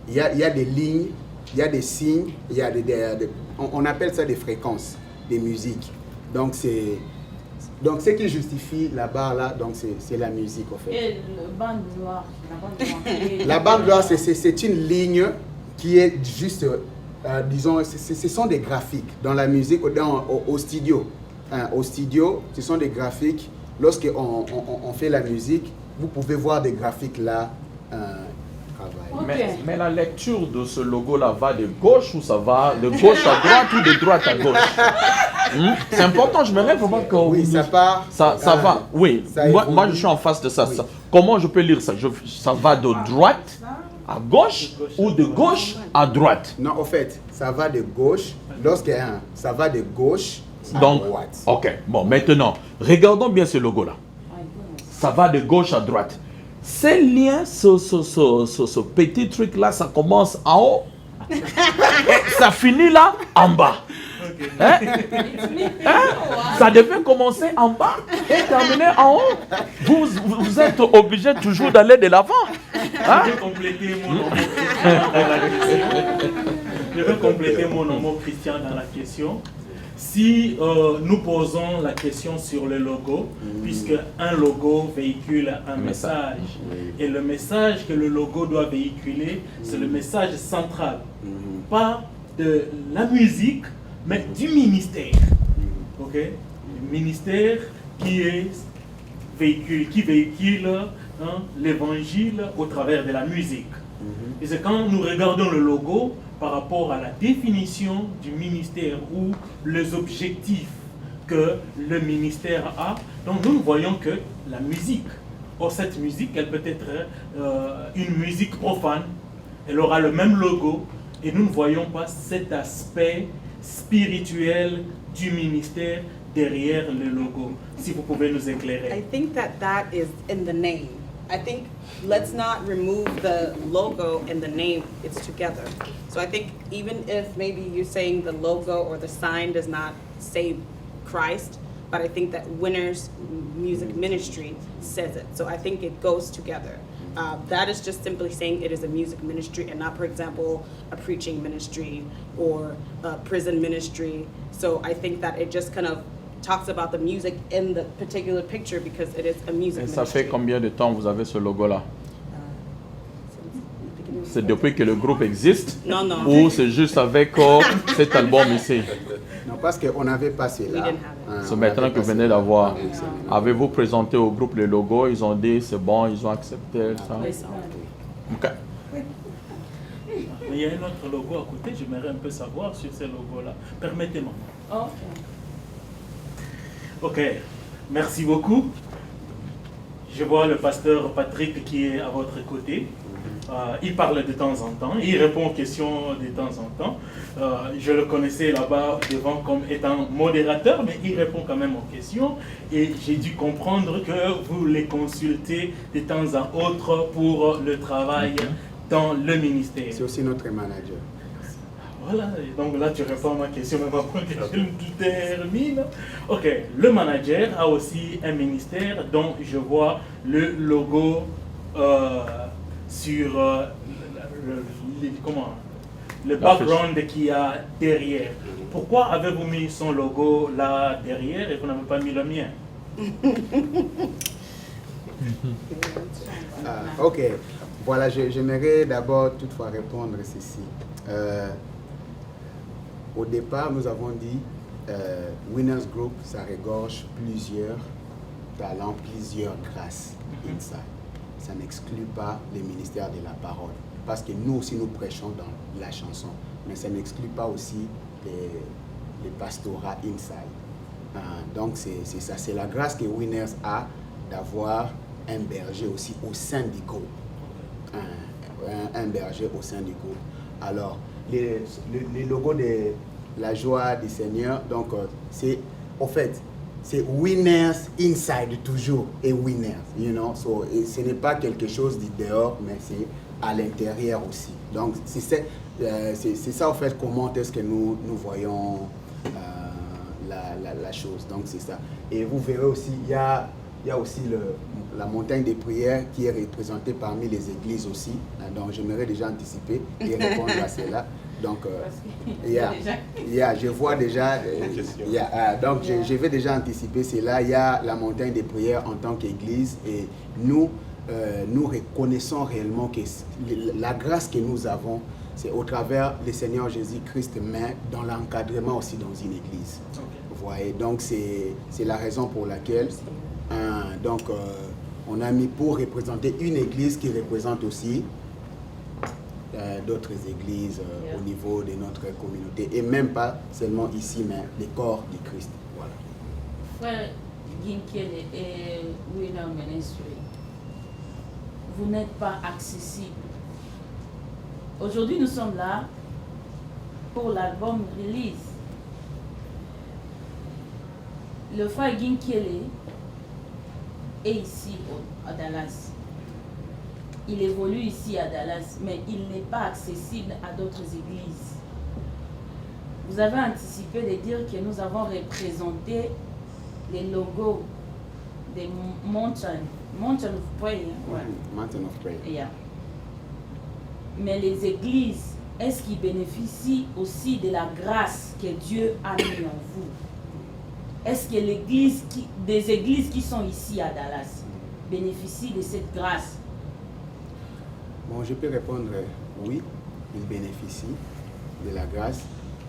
il y a des lignes, il y a des signes, il y a on appelle ça des fréquences, des musiques. Donc ce qui justifie la barre là, donc c'est la musique en fait. Et le bande noire, la bande noire, c'est une ligne qui est juste, disons, ce sont des graphiques dans la musique, au studio. Au studio, ce sont des graphiques. Lorsqu'on fait la musique, vous pouvez voir des graphiques là. Okay. Mais la lecture de ce logo-là va de gauche ou ça va de gauche à droite ou de droite à gauche? C'est important, je me rêve vraiment que... Oui, ça part... Ça va, oui. Moi, je suis en face de ça. Oui. Comment je peux lire ça? Ça va de droite à gauche ou de gauche à droite? Non, en fait, ça va de gauche. Ça va de gauche à droite. Ok, bon, maintenant, regardons bien ce logo-là. Ça va de gauche à droite. Ces liens, ce petit truc-là, ça commence en haut et ça finit là, en bas. Hein? Ça devait commencer en bas et terminer en haut. Vous êtes obligé toujours d'aller de l'avant. Hein? Je vais compléter mon nom Christian dans la question. Je vais compléter mon nom Christian dans la question. Si nous posons la question sur le logo, puisque un logo véhicule un message, et le message que le logo doit véhiculer, c'est le message central, pas de la musique, mais du ministère. Ok? Le ministère qui véhicule l'évangile au travers de la musique. Et c'est quand nous regardons le logo par rapport à la définition du ministère ou les objectifs que le ministère a, donc nous voyons que la musique, or cette musique, elle peut être une musique profane, elle aura le même logo, et nous ne voyons pas cet aspect spirituel du ministère derrière le logo. Si vous pouvez nous éclairer. I think that is in the name. I think let's not remove the logo and the name, it's together. So I think even if maybe you're saying the logo or the sign does not say Christ, but I think that Winners Music Ministry says it. So I think it goes together. That is just simply saying it is a music ministry and not, for example, a preaching ministry or a prison ministry. So I think that it just kind of talks about the music in the particular picture because it is a music Et ministry. ça fait combien de temps vous avez ce logo-là? C'est depuis que le groupe existe? Non, non. Ou c'est juste avec cet album ici? Non, parce qu'on n'avait pas cela. C'est maintenant que vous venez d'avoir. Avez-vous présenté au groupe le logo? Ils ont dit c'est bon, ils ont accepté ça? Ok. Mais il y a un autre logo à côté, j'aimerais un peu savoir sur ce logo-là. Permettez-moi. Ok, merci beaucoup. Je vois le pasteur Patrick qui est à votre côté. Il parle de temps en temps, il répond aux questions de temps en temps. Je le connaissais là-bas devant comme étant modérateur, mais il répond quand même aux questions. Et j'ai dû comprendre que vous les consultez de temps en autre pour le travail dans le ministère. C'est aussi notre manager. Voilà, et donc là tu réponds à ma question, mais avant que je termine. Ok, le manager a aussi un ministère dont je vois le logo sur le background qu'il y a derrière. Pourquoi avez-vous mis son logo là derrière et vous n'avez pas mis le mien? Ok, voilà, j'aimerais d'abord toutefois répondre ceci. Au départ, nous avons dit Winners Group, ça regorge plusieurs talents, plusieurs grâces inside. Ça n'exclut pas les ministères de la parole. Parce que nous aussi, nous prêchons dans la chanson. Mais ça n'exclut pas aussi les pastorats inside. Donc, c'est ça. C'est la grâce que Winners a d'avoir un berger aussi au sein du groupe. Un berger au sein du groupe. Alors, les logos de la joie du Seigneur, donc c'est au fait c'est Winners inside toujours et Winners, you know, so ce n'est pas quelque chose du dehors, mais c'est à l'intérieur aussi. Donc c'est ça au fait comment est-ce que nous voyons la chose. Donc c'est ça. Et vous verrez aussi il y a aussi la montagne des prières qui est représentée parmi les églises aussi. Donc j'aimerais déjà anticiper et répondre à cela. Donc, je vois déjà, donc je vais déjà anticiper cela. Il y a la montagne des prières en tant qu'église et nous reconnaissons réellement que la grâce que nous avons, c'est au travers du Seigneur Jésus-Christ, mais dans l'encadrement aussi dans une église. Vous voyez, donc c'est la raison pour laquelle on a mis pour représenter une église qui représente aussi d'autres églises au niveau de notre communauté et même pas seulement ici mais les corps du Christ. Voilà. Frère Ginkiele et Winners Ministry, vous n'êtes pas accessible. Aujourd'hui nous sommes là pour l'album release. Le frère Ginkiele est ici à Dallas. Il évolue ici à Dallas, mais il n'est pas accessible à d'autres églises. vous avez anticipé de dire que nous avons représenté les logos des Mountain of Prayer. Ouais. Mountain of Prayer. Yeah. Mais les églises, est-ce qu'ils bénéficient aussi de la grâce que Dieu a mis en vous? Est-ce que des églises qui sont ici à Dallas bénéficient de cette grâce? Bon, je peux répondre oui, ils bénéficient de la grâce.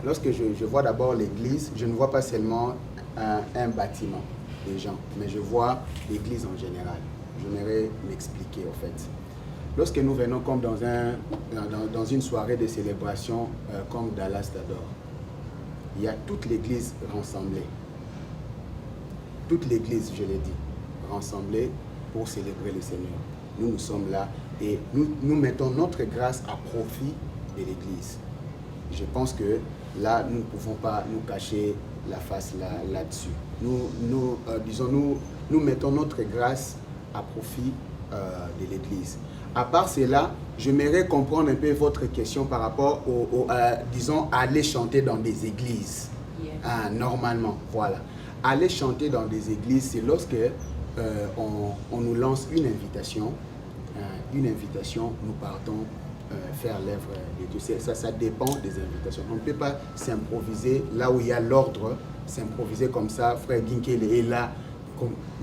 Lorsque je vois d'abord l'église, je ne vois pas seulement un bâtiment, des gens, mais je vois l'église en général. J'aimerais m'expliquer en fait. Lorsque nous venons comme dans une soirée de célébration comme Dallas d'Adore, il y a toute l'église rassemblée. Toute l'église, je l'ai dit, rassemblée pour célébrer le Seigneur. Nous sommes là et nous mettons notre grâce à profit de l'église. Je pense que là, nous ne pouvons pas nous cacher la face là-dessus. Nous mettons notre grâce à profit de l'église. À part cela, j'aimerais comprendre un peu votre question par rapport disons, aller chanter dans des églises. Yeah. Normalement, voilà. Aller chanter dans des églises, c'est lorsque on nous lance une invitation. Nous partons faire l'œuvre de Dieu. Ça dépend des invitations. On ne peut pas s'improviser là où il y a l'ordre, s'improviser comme ça, frère Ginkele est là,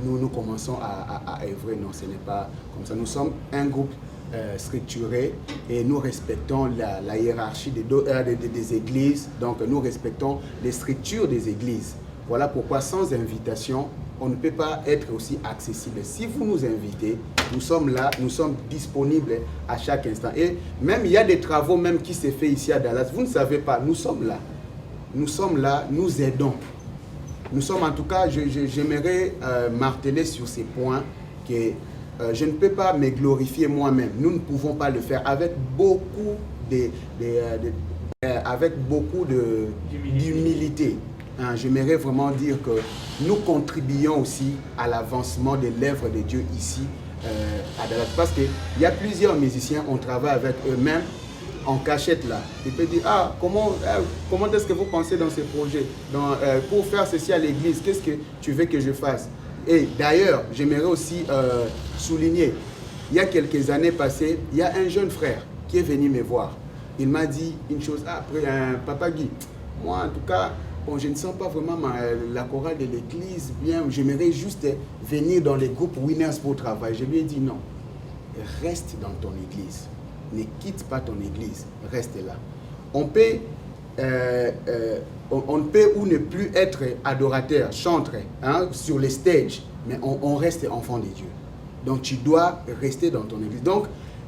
nous commençons à œuvrer. Non, ce n'est pas comme ça. Nous sommes un groupe structuré et nous respectons la hiérarchie des églises, donc nous respectons les structures des églises. Voilà pourquoi sans invitation, on ne peut pas être aussi accessible. Si vous nous invitez, nous sommes là, nous sommes disponibles à chaque instant. Et même il y a des travaux même qui se fait ici à Dallas. Vous ne savez pas, nous sommes là. Nous sommes là, nous aidons. Nous sommes en tout cas, j'aimerais marteler sur ces points que je ne peux pas me glorifier moi-même. Nous ne pouvons pas le faire avec beaucoup d'humilité. J'aimerais vraiment dire que nous contribuons aussi à l'avancement de l'œuvre de Dieu ici à Dallas. Parce qu'il y a plusieurs musiciens, on travaille avec eux-mêmes en cachette là. Ils peuvent dire, comment est-ce que vous pensez dans ce projet pour faire ceci à l'église, qu'est-ce que tu veux que je fasse? Et d'ailleurs, j'aimerais aussi souligner, il y a quelques années passées, il y a un jeune frère qui est venu me voir. Il m'a dit une chose, après Papa Guy, moi en tout cas, bon, je ne sens pas vraiment la chorale de l'église bien, j'aimerais juste venir dans les groupes Winners pour travailler. Je lui ai dit non, reste dans ton église, ne quitte pas ton église, reste là. On peut ou ne plus être adorateur, chanteur sur les stages, mais on reste enfant de Dieu. Donc tu dois rester dans ton église. Donc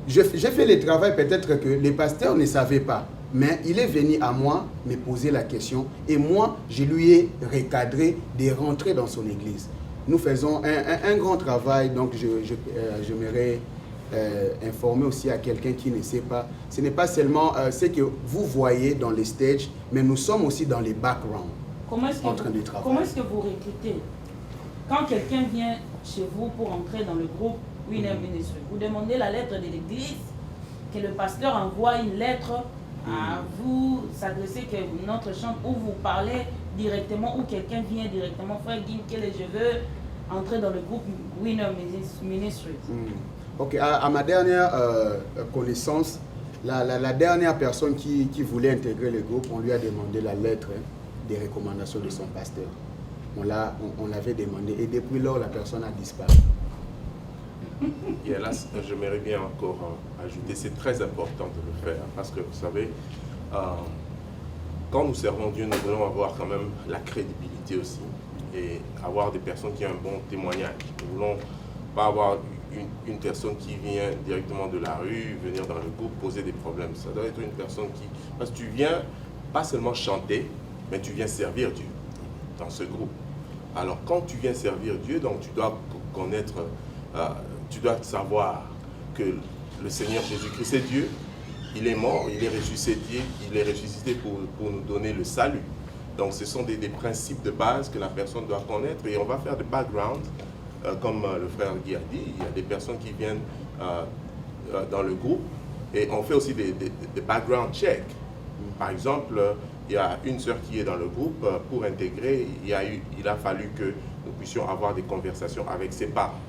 j'ai fait le travail peut-être que les pasteurs ne savaient pas. Mais il est venu à moi me poser la question et moi, je lui ai recadré de rentrer dans son église. Nous faisons un grand travail, donc j'aimerais informer aussi à quelqu'un qui ne sait pas. Ce n'est pas seulement ce que vous voyez dans les stages, mais nous sommes aussi dans les backgrounds en train de travailler. Comment est-ce que vous recrutez? Quand quelqu'un vient chez vous pour entrer dans le groupe Winner Ministry, vous demandez la lettre de l'église, que le pasteur envoie une lettre à vous s'adresser que notre chambre où vous parlez directement ou quelqu'un vient directement, frère Ginkele, je veux entrer dans le groupe Winner Ministries. Ok, à ma dernière connaissance, la dernière personne qui voulait intégrer le groupe, on lui a demandé la lettre des recommandations de son pasteur. On l'avait demandé et depuis lors, la personne a disparu. Et là, j'aimerais bien encore ajouter, c'est très important de le faire parce que vous savez, quand nous servons Dieu, nous voulons avoir quand même la crédibilité aussi et avoir des personnes qui ont un bon témoignage. Nous ne voulons pas avoir une personne qui vient directement de la rue, venir dans le groupe, poser des problèmes. Ça doit être une personne qui... Parce que tu viens pas seulement chanter, mais tu viens servir Dieu dans ce groupe. Alors quand tu viens servir Dieu, donc tu dois connaître... tu dois savoir que le Seigneur Jésus-Christ est Dieu, il est mort, il est ressuscité pour nous donner le salut. Donc ce sont des principes de base que la personne doit connaître et on va faire des backgrounds, comme le frère Guy a dit, il y a des personnes qui viennent dans le groupe et on fait aussi des background checks. Par exemple, il y a une sœur qui est dans le groupe. Pour intégrer, il a fallu que nous puissions avoir des conversations avec ses parents.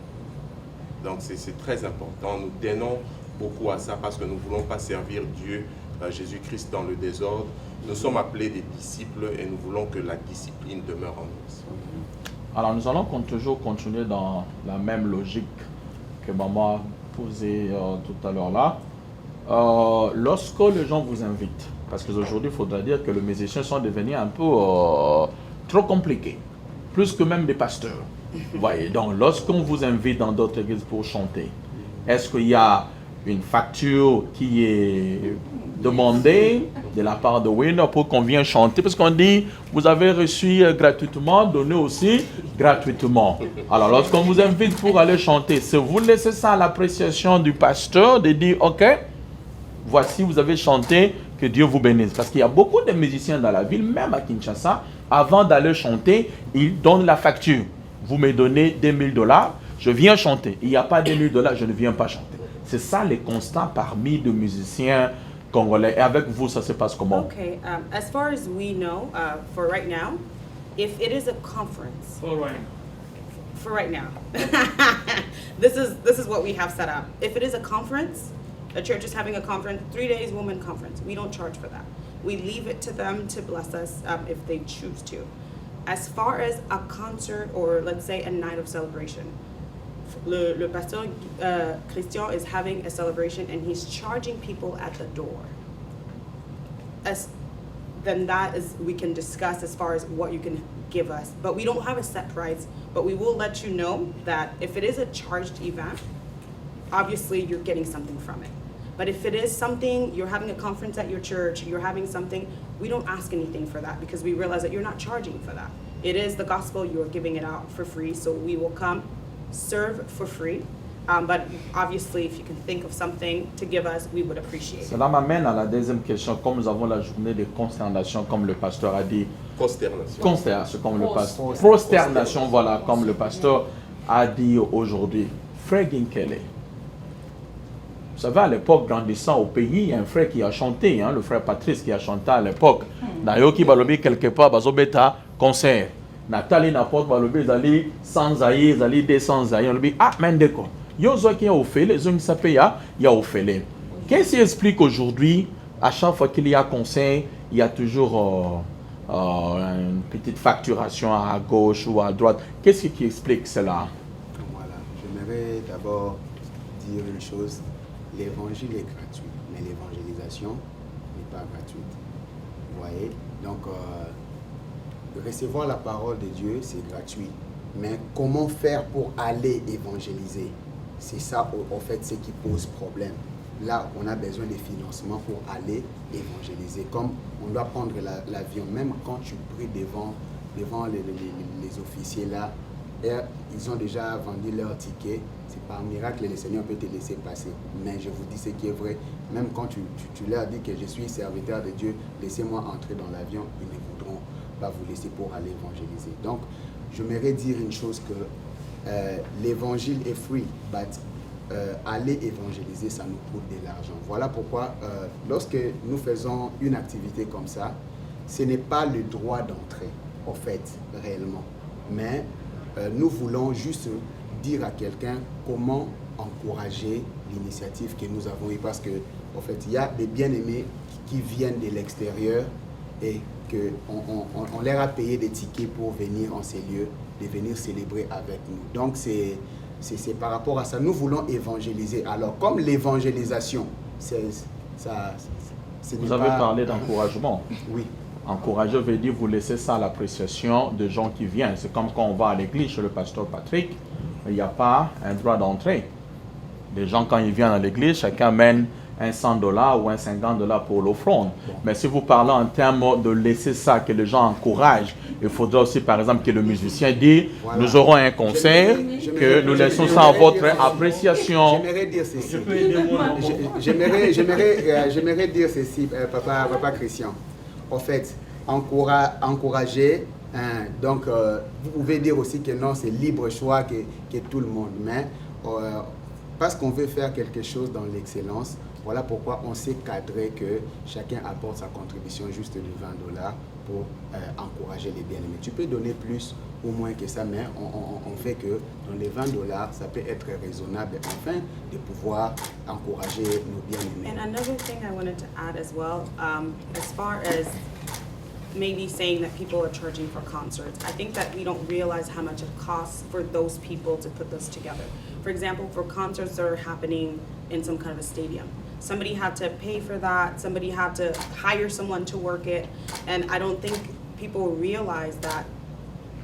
Donc c'est très important. Nous tenons beaucoup à ça parce que nous ne voulons pas servir Dieu, Jésus-Christ dans le désordre. Nous sommes appelés des disciples et nous voulons que la discipline demeure en nous. Alors nous allons toujours continuer dans la même logique que maman a posée tout à l'heure là. Lorsque les gens vous invitent, parce qu'aujourd'hui il faudra dire que les musiciens sont devenus un peu trop compliqués, plus que même des pasteurs. Voyez, donc lorsqu'on vous invite dans d'autres églises pour chanter, est-ce qu'il y a une facture qui est demandée de la part de Winner pour qu'on vienne chanter? Parce qu'on dit, vous avez reçu gratuitement, donnez aussi gratuitement. Alors lorsqu'on vous invite pour aller chanter, c'est vous laissez ça à l'appréciation du pasteur de dire, ok, voici vous avez chanté, que Dieu vous bénisse. Parce qu'il y a beaucoup de musiciens dans la ville, même à Kinshasa, avant d'aller chanter, ils donnent la facture. Vous me donnez $2000, je viens chanter. Il n'y a pas $2000, je ne viens pas chanter. C'est ça les constats parmi les musiciens congolais. Et avec vous, ça se passe comment? Okay, as far as we know, for right now, if it is a conference, for right now, this is what we have set up. If it is a conference, a church is having a conference, 3 days woman conference. We don't charge for that. We leave it to them to bless us if they choose to. As far as a concert or let's say a night of celebration, le pasteur Christian is having a celebration and he's charging people at the door. Then that is, we can discuss as far as what you can give us. But we don't have a set price, but we will let you know that if it is a charged event, obviously you're getting something from it. But if it is something, you're having a conference at your church, you're having something, we don't ask anything for that because we realize that you're not charging for that. It is the gospel, you're giving it out for free, so we will come serve for free. But obviously, if you can think of something to give us, we would appreciate it. Cela m'amène à la deuxième question. Comme nous avons la journée de consternation, comme le pasteur a dit. Consternation. Consternation, comme le pasteur. Prosternation, voilà, comme le pasteur a dit aujourd'hui. Frère Ginkele. Vous savez, à l'époque, grandissant au pays, il y a un frère qui a chanté, hein, le frère Patrice qui a chanté à l'époque. Nayoki Balobi, quelque part, Bazobeta, concert. Nathalie n'apporte Balobi, Zali, sans aïe, Zali, 200 aïe. On lui dit, ah, Mendeko. Yozo qui a offert, les gens qui s'appellent, il y a offert. Qu'est-ce qui explique aujourd'hui, à chaque fois qu'il y a concert, il y a toujours une petite facturation à gauche ou à droite? Qu'est-ce qui explique cela? Voilà, j'aimerais d'abord dire une chose. L'évangile est gratuit, mais l'évangélisation n'est pas gratuite. Vous voyez? Donc, recevoir la parole de Dieu, c'est gratuit. Mais comment faire pour aller évangéliser? C'est ça, en fait, ce qui pose problème. Là, on a besoin de financement pour aller évangéliser. Comme on doit prendre l'avion, même quand tu pries devant les officiers là, ils ont déjà vendu leur ticket. C'est par miracle le Seigneur peut te laisser passer. Mais je vous dis ce qui est vrai. Même quand tu leur dis que je suis serviteur de Dieu, laissez-moi entrer dans l'avion, ils ne voudront pas vous laisser pour aller évangéliser. Donc, j'aimerais dire une chose que l'évangile est free, but aller évangéliser, ça nous coûte de l'argent. Voilà pourquoi, lorsque nous faisons une activité comme ça, ce n'est pas le droit d'entrée, en fait, réellement. Mais nous voulons juste dire à quelqu'un comment encourager l'initiative que nous avons eue. Parce que, en fait, il y a des bien-aimés qui viennent de l'extérieur et qu'on leur a payé des tickets pour venir en ces lieux, de venir célébrer avec nous. Donc, c'est par rapport à ça. Nous voulons évangéliser. Alors, comme l'évangélisation, vous avez parlé d'encouragement. Oui. Encourager veut dire vous laisser ça à l'appréciation de gens qui viennent. C'est comme quand on va à l'église chez le pasteur Patrick, il n'y a pas un droit d'entrée. Les gens, quand ils viennent à l'église, chacun mène un $100 ou un $50 pour l'offrande. Mais si vous parlez en termes de laisser ça, que les gens encouragent, il faudra aussi, par exemple, que le musicien dit, voilà, nous aurons un concert, que nous laissons ça à votre appréciation. J'aimerais dire ceci. J'aimerais dire ceci, papa Christian. En fait, encourager, hein, donc vous pouvez dire aussi que non, c'est libre choix que tout le monde, mais parce qu'on veut faire quelque chose dans l'excellence, Voilà pourquoi on s'est cadré que chacun apporte sa contribution juste de $20 pour encourager les bien-aimés. Tu peux donner plus ou moins que ça, mais on fait que dans les $20, ça peut être raisonnable afin de pouvoir encourager nos bien-aimés. And another thing I wanted to add as well, as far as maybe saying that people are charging for concerts, I think that we don't realize how much it costs for those people to put this together. For example, for concerts that are happening in some kind of a stadium, somebody had to pay for that, somebody had to hire someone to work it, and I don't think people realize that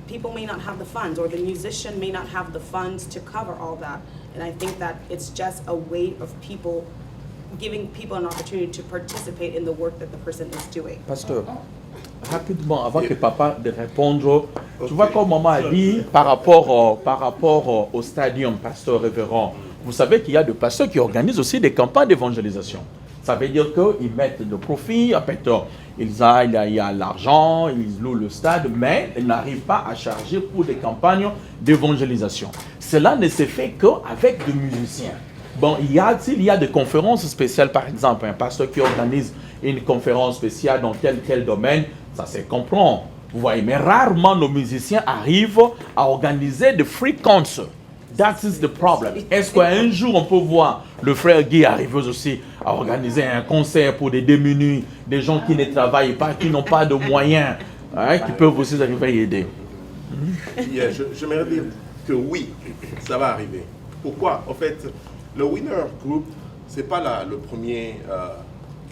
people may not have the funds, or the musician may not have the funds to cover all that. And I think that it's just a way of people, giving people an opportunity to participate in the work that the person is doing. Pasteur, rapidement, avant que papa de répondre, tu vois comme maman a dit par rapport au stadium, pasteur révérend, vous savez qu'il y a des pasteurs qui organisent aussi des campagnes d'évangélisation. Ça veut dire qu'ils mettent le profit, en fait, il y a l'argent, ils louent le stade, mais ils n'arrivent pas à charger pour des campagnes d'évangélisation. Cela ne se fait qu'avec des musiciens. Bon, il y a des conférences spéciales, par exemple, un pasteur qui organise une conférence spéciale dans tel domaine, ça se comprend. Vous voyez, mais rarement nos musiciens arrivent à organiser de free concerts. That is the problem. Est-ce qu'un jour on peut voir le frère Guy arriver aussi à organiser un concert pour des démunis, des gens qui ne travaillent pas, qui n'ont pas de moyens, hein, qui peuvent aussi arriver à aider? J'aimerais dire que oui, ça va arriver. Pourquoi? En fait, le Winner Group, ce n'est pas le premier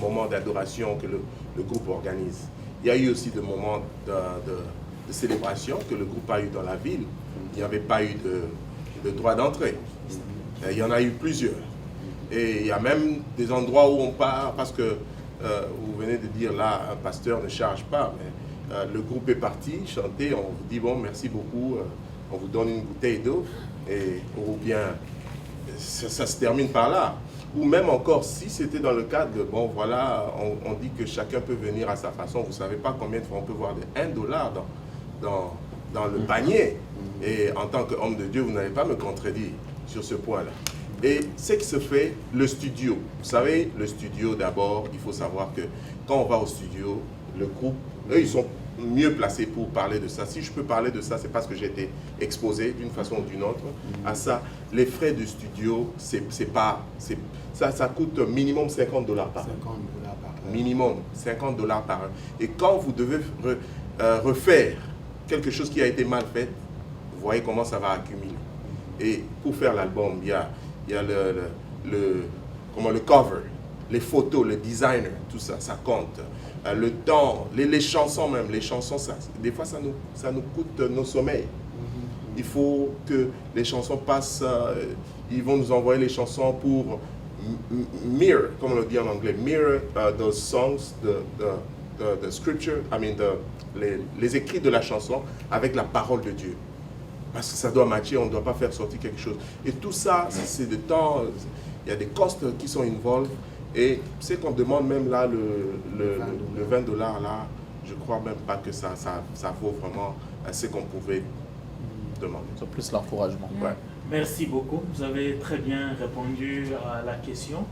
moment d'adoration que le groupe organise. Il y a eu aussi des moments de célébration que le groupe a eu dans la ville. Il n'y avait pas eu de droit d'entrée. Il y en a eu plusieurs. Et il y a même des endroits où on part, parce que vous venez de dire là, un pasteur ne charge pas, mais le groupe est parti chanter, on vous dit bon, merci beaucoup, on vous donne une bouteille d'eau, ou bien ça se termine par là. Ou même encore, si c'était dans le cadre de, bon voilà, on dit que chacun peut venir à sa façon, vous ne savez pas combien de fois on peut voir de $1 dans le panier. Et en tant qu'homme de Dieu, vous n'allez pas me contredire sur ce point-là. Et ce qui se fait, le studio. Vous savez, le studio, d'abord, il faut savoir que quand on va au studio, le groupe, eux, ils sont mieux placés pour parler de ça. Si je peux parler de ça, c'est parce que j'ai été exposé d'une façon ou d'une autre à ça. Les frais de studio, ça coûte minimum $50 par an. Minimum $50 par an. Et quand vous devez refaire quelque chose qui a été mal fait, vous voyez comment ça va accumuler. Et pour faire l'album, il y a le cover, les photos, le designer, tout ça, ça compte. Le temps, les chansons même, les chansons, des fois ça nous coûte nos sommeils. Il faut que les chansons passent, ils vont nous envoyer les chansons pour mirror, comme on le dit en anglais, mirror the songs, the scripture, les écrits de la chanson avec la parole de Dieu. Parce que ça doit matcher, on ne doit pas faire sortir quelque chose. Et tout ça, c'est de temps, il y a des costs qui sont involved. Et c'est qu'on demande même là, le $20 là, je ne crois même pas que ça vaut vraiment ce qu'on pouvait demander. C'est plus l'encouragement. Ouais. Merci beaucoup. Vous avez très bien répondu à la question.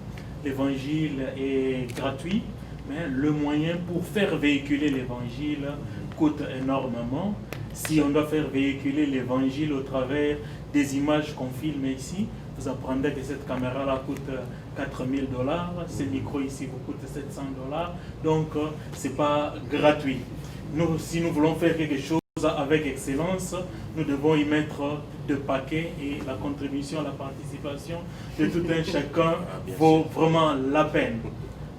L'évangile est gratuit, mais le moyen pour faire véhiculer l'évangile coûte énormément. Si on doit faire véhiculer l'évangile au travers des images qu'on filme ici, vous apprendrez que cette caméra-là coûte $4000, ce micro ici vous coûte $700, donc ce n'est pas gratuit. Nous, si nous voulons faire quelque chose avec excellence, nous devons y mettre de paquets et la contribution, la participation de tout un chacun vaut vraiment la peine.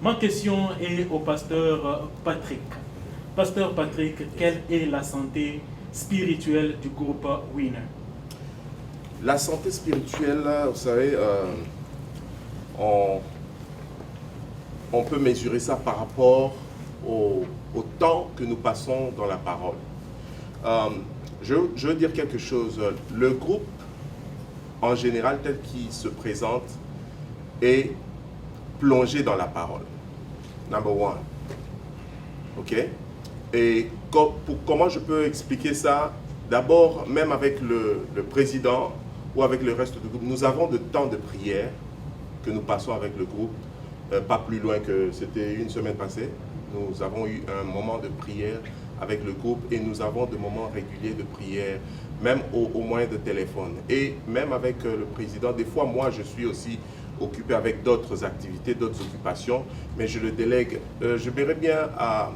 Ma question est au pasteur Patrick. Pasteur Patrick, quelle est la santé spirituelle du groupe Winner? La santé spirituelle, vous savez, on peut mesurer ça par rapport au temps que nous passons dans la parole. Je veux dire quelque chose. Le groupe, en général, tel qu'il se présente, est plongé dans la parole. Number one. OK? Et comment je peux expliquer ça? D'abord, même avec le président ou avec le reste du groupe, nous avons de temps de prière que nous passons avec le groupe. pas plus loin que c'était une semaine passée. Nous avons eu un moment de prière avec le groupe et nous avons des moments réguliers de prière, même au moyen de téléphone. Et même avec le président, des fois, moi, je suis aussi occupé avec d'autres activités, d'autres occupations, mais je le délègue. Je verrais bien à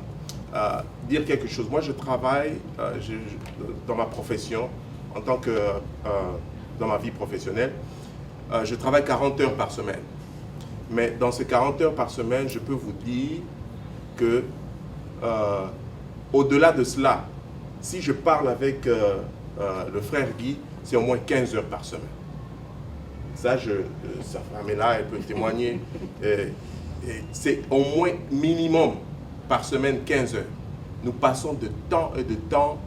dire quelque chose. Moi, je travaille dans ma profession, en tant que dans ma vie professionnelle, je travaille 40 heures par semaine. Mais dans ces 40 heures par semaine, je peux vous dire que au-delà de cela, si je parle avec le frère Guy, c'est au moins 15 heures par semaine. Ça, sa femme est là, elle peut témoigner. C'est au moins minimum par semaine 15 heures. Nous passons de temps et de temps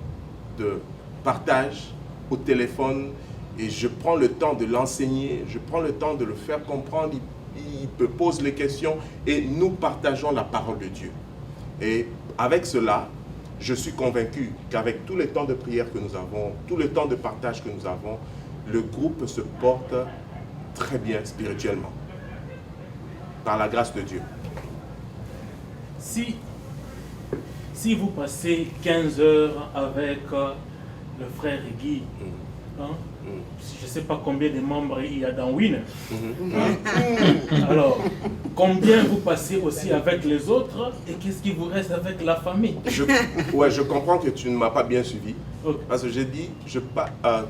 de partage au téléphone et je prends le temps de l'enseigner, je prends le temps de le faire comprendre, il pose les questions et nous partageons la parole de Dieu. Et avec cela, je suis convaincu qu'avec tous les temps de prière que nous avons, tout le temps de partage que nous avons, le groupe se porte très bien spirituellement, par la grâce de Dieu. Si vous passez 15 heures avec le frère Guy, hein, je ne sais pas combien de membres il y a dans Winner. Alors, combien vous passez aussi avec les autres et qu'est-ce qui vous reste avec la famille? Je comprends que tu ne m'as pas bien suivi. Okay. Parce que j'ai dit,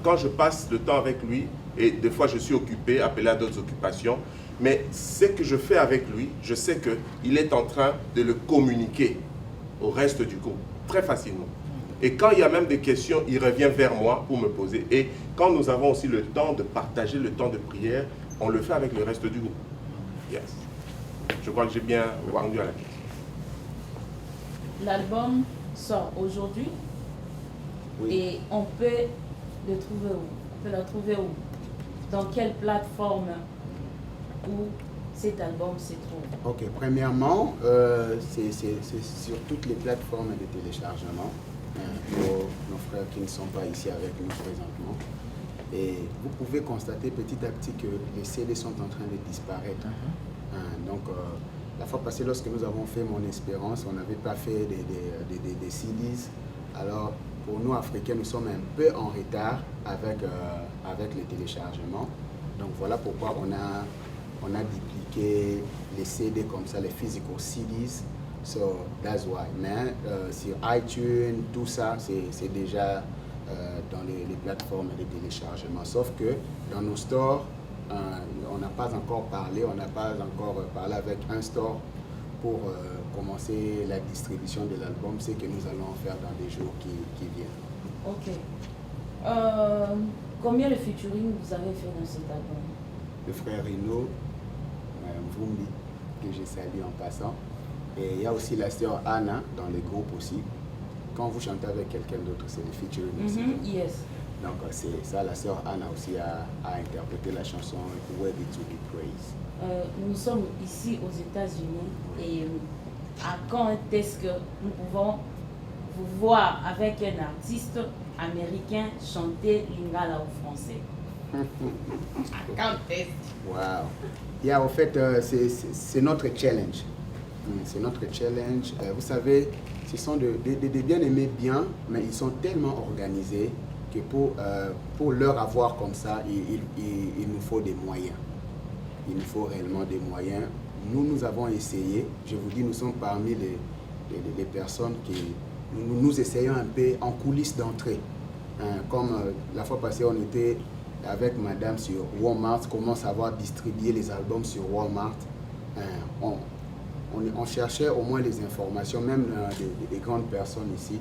quand je passe le temps avec lui, et des fois je suis occupé, appelé à d'autres occupations, mais ce que je fais avec lui, je sais qu'il est en train de le communiquer au reste du groupe, très facilement. Et quand il y a même des questions, il revient vers moi pour me poser. Et quand nous avons aussi le temps de partager le temps de prière, on le fait avec le reste du groupe. Yes. Je crois que j'ai bien répondu à la question. L'album sort aujourd'hui. Oui. Et on peut le trouver où? On peut le trouver où? Dans quelle plateforme où cet album se trouve? Ok, premièrement, c'est sur toutes les plateformes de téléchargement. Pour nos frères qui ne sont pas ici avec nous présentement. Et vous pouvez constater petit à petit que les CD sont en train de disparaître. Donc, la fois passée, lorsque nous avons fait Mon Espérance, on n'avait pas fait des CDs. Alors, pour nous, Africains, nous sommes un peu en retard avec les téléchargements. Donc, voilà pourquoi on a dupliqué les CD comme ça, les physical CDs. So, that's why. Mais sur iTunes, tout ça, c'est déjà dans les plateformes de téléchargement. Sauf que dans nos stores, on n'a pas encore parlé avec un store pour commencer la distribution de l'album. C'est que nous allons faire dans les jours qui viennent. Ok. Combien de featuring vous avez fait dans cet album? Le frère Rino, Mvumbi, que je salue en passant. Et il y a aussi la sœur Anna dans les groupes aussi. Quand vous chantez avec quelqu'un d'autre, c'est le featuring aussi. Yes. Donc c'est ça, la sœur Anna aussi a interprété la chanson Worthy to be Praised. Nous sommes ici aux États-Unis et à quand est-ce que nous pouvons vous voir avec un artiste américain chanter Lingala au français? À quand est-ce? Wow. Yeah, en fait, c'est notre challenge. C'est notre challenge. Vous savez, ce sont des bien-aimés bien, mais ils sont tellement organisés que pour leur avoir comme ça, il nous faut des moyens. Il nous faut réellement des moyens. Nous avons essayé. Je vous dis, nous sommes parmi les personnes qui... Nous essayons un peu en coulisses d'entrée. Comme la fois passée, on était avec madame sur Walmart, comment savoir distribuer les albums sur Walmart. On cherchait au moins les informations, même des grandes personnes ici,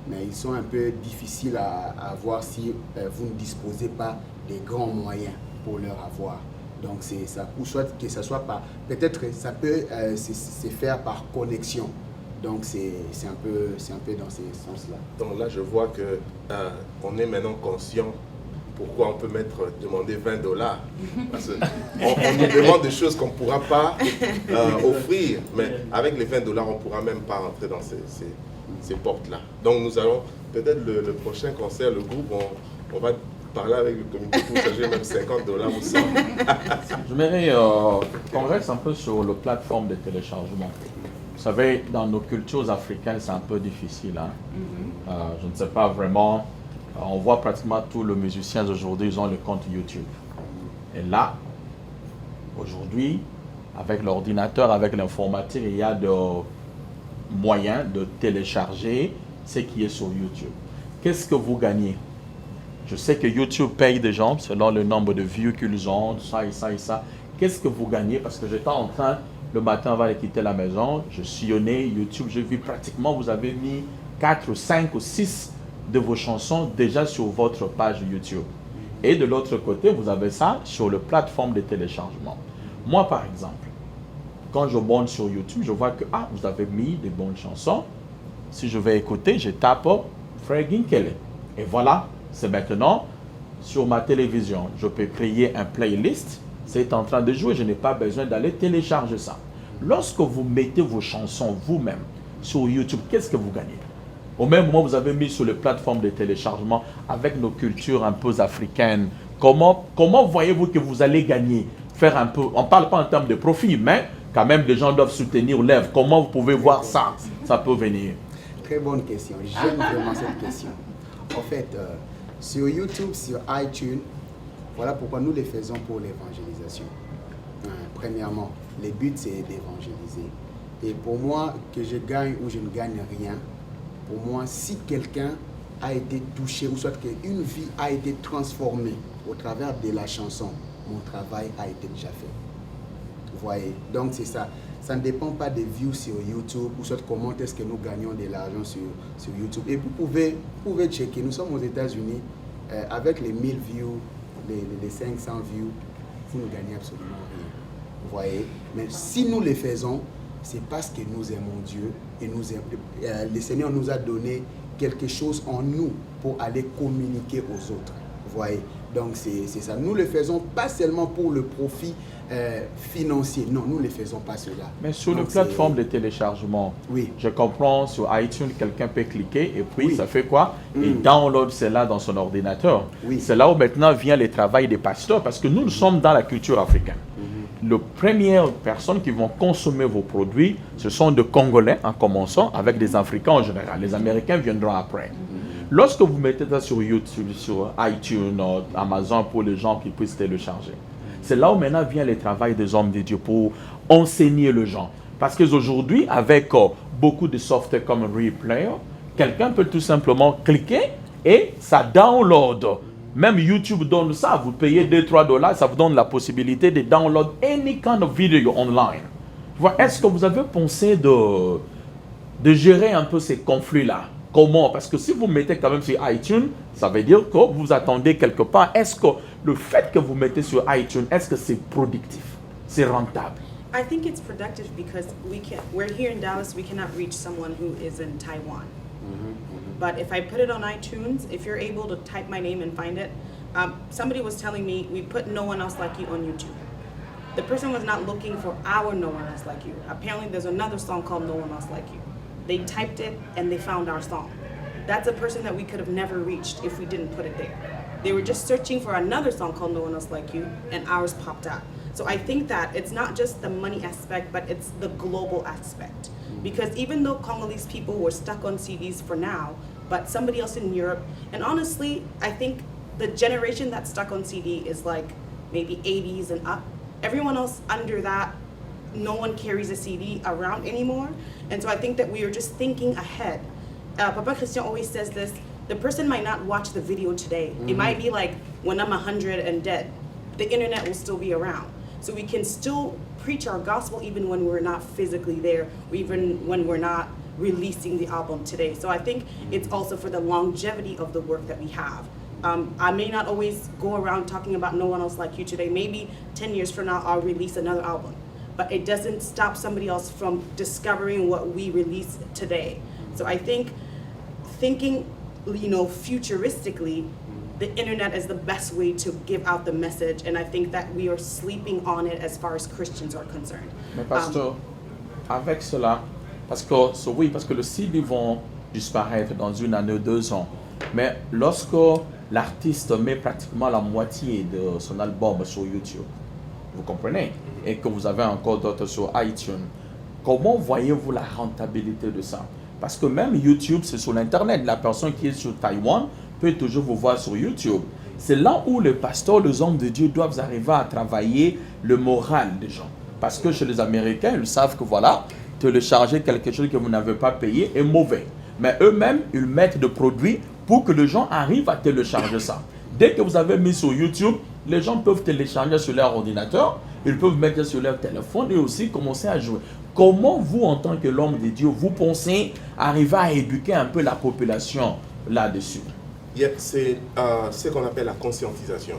mais ils sont un peu difficiles à voir si vous ne disposez pas des grands moyens pour leur avoir. Donc ça, ou soit que ça soit pas, peut-être ça peut se faire par connexion. Donc c'est un peu dans ce sens-là. Donc là, je vois que on est maintenant conscient pourquoi on peut demander $20. Parce qu'on nous demande des choses qu'on ne pourra pas offrir. Mais avec les $20, on ne pourra même pas rentrer dans ces portes-là. Donc nous allons, peut-être le prochain concert, le groupe, on va parler avec le comité pour changer même $50 ou 100. J'aimerais qu'on reste un peu sur la plateforme de téléchargement. Vous savez, dans nos cultures africaines, c'est un peu difficile. Hein? Je ne sais pas vraiment. On voit pratiquement tous les musiciens aujourd'hui, ils ont le compte YouTube. Et là, aujourd'hui, avec l'ordinateur, avec l'informatique, il y a des moyens de télécharger ce qui est sur YouTube. Qu'est-ce que vous gagnez? Je sais que YouTube paye des gens selon le nombre de vues qu'ils ont, ça et ça et ça. Qu'est-ce que vous gagnez? Parce que j'étais en train, le matin avant de quitter la maison, je sillonnais YouTube, j'ai vu pratiquement, vous avez mis 4, 5 ou 6 de vos chansons déjà sur votre page YouTube. Et de l'autre côté, vous avez ça sur la plateforme de téléchargement. Moi, par exemple, quand je monte sur YouTube, je vois que vous avez mis des bonnes chansons. Si je vais écouter, je tape Frère Ginkele. Et voilà, c'est maintenant sur ma télévision. Je peux créer un playlist. C'est en train de jouer, je n'ai pas besoin d'aller télécharger ça. Lorsque vous mettez vos chansons vous-même sur YouTube, qu'est-ce que vous gagnez? Au même moment, vous avez mis sur les plateformes de téléchargement avec nos cultures un peu africaines. Comment voyez-vous que vous allez gagner? Faire un peu, on ne parle pas en termes de profit, mais quand même, les gens doivent soutenir l'œuvre. Comment vous pouvez voir ça? Ça peut venir. Très bonne question. J'aime vraiment cette question. En fait, sur YouTube, sur iTunes, voilà pourquoi nous les faisons pour l'évangélisation. Premièrement, le but c'est d'évangéliser. Et pour moi, que je gagne ou je ne gagne rien, pour moi, si quelqu'un a été touché ou soit qu'une vie a été transformée au travers de la chanson, mon travail a été déjà fait. Vous voyez? Donc c'est ça. Ça ne dépend pas des views sur YouTube ou soit comment est-ce que nous gagnons de l'argent sur YouTube. Et vous pouvez checker. Nous sommes aux États-Unis avec les 1000 views, les 500 views, vous ne gagnez absolument rien. Vous voyez? Mais si nous les faisons, c'est parce que nous aimons Dieu et le Seigneur nous a donné quelque chose en nous pour aller communiquer aux autres. Vous voyez? Donc c'est ça. Nous le faisons pas seulement pour le profit financier. Non, nous ne faisons pas cela. Mais sur la plateforme de téléchargement, oui. Je comprends, sur iTunes, quelqu'un peut cliquer et puis ça fait quoi? Il download cela dans son ordinateur. Oui. C'est là où maintenant vient le travail des pasteurs parce que nous sommes dans la culture africaine. Les premières personnes qui vont consommer vos produits, ce sont des Congolais en commençant avec des Africains en général. Les Américains viendront après. Lorsque vous mettez ça sur YouTube, sur iTunes, Amazon pour les gens qui puissent télécharger, c'est là où maintenant vient le travail des hommes de Dieu pour enseigner les gens. Parce qu'aujourd'hui, avec beaucoup de software comme Replay, quelqu'un peut tout simplement cliquer et ça download. Même YouTube donne ça, vous payez $2-3, ça vous donne la possibilité de download any kind of video online. Est-ce que vous avez pensé de gérer un peu ces conflits-là? Comment? Parce que si vous mettez quand même sur iTunes, ça veut dire que vous attendez quelque part. Est-ce que le fait que vous mettez sur iTunes, est-ce que c'est productif? C'est rentable? I think it's productive because we're here in Dallas, we cannot reach someone who is in Taiwan. But if I put it on iTunes, if you're able to type my name and find it, somebody was telling me we put No One Else Like You on YouTube. The person was not looking for our No One Else Like You. Apparently there's another song called No One Else Like You. They typed it and they found our song. That's a person that we could have never reached if we didn't put it there. They were just searching for another song called No One Else Like You and ours popped up. So I think that it's not just the money aspect, but it's the global aspect. Because even though Congolese people were stuck on CDs for now, but somebody else in Europe, and honestly, I think the generation that's stuck on CD is like maybe 80s and up. Everyone else under that, no one carries a CD around anymore. And so I think that we are just thinking ahead. Papa Christian always says this, the person might not watch the video today. It might be like when I'm 100 and dead, the internet will still be around. So we can still preach our gospel even when we're not physically there, or even when we're not releasing the album today. So I think it's also for the longevity of the work that we have. I may not always go around talking about No One Else Like You today. Maybe 10 years from now, I'll release another album. But it doesn't stop somebody else from discovering what we release today. So I think thinking, futuristically, the internet is the best way to give out the message, and I think that we are sleeping on it as far as Christians are concerned. Mais pasteur, avec cela, parce que le CD vont disparaître dans 1 année, 2 ans, mais lorsque l'artiste met pratiquement la moitié de son album sur YouTube. Vous comprenez? Et que vous avez encore d'autres sur iTunes. Comment voyez-vous la rentabilité de ça? Parce que même YouTube, c'est sur l'Internet. La personne qui est sur Taïwan peut toujours vous voir sur YouTube. C'est là où les pasteurs, les hommes de Dieu doivent arriver à travailler le moral des gens. Parce que chez les Américains, ils savent que voilà, télécharger quelque chose que vous n'avez pas payé est mauvais. Mais eux-mêmes, ils mettent des produits pour que les gens arrivent à télécharger ça. Dès que vous avez mis sur YouTube, les gens peuvent télécharger sur leur ordinateur, ils peuvent mettre sur leur téléphone et aussi commencer à jouer. Comment vous, en tant que l'homme de Dieu, vous pensez arriver à éduquer un peu la population là-dessus? C'est ce qu'on appelle la conscientisation.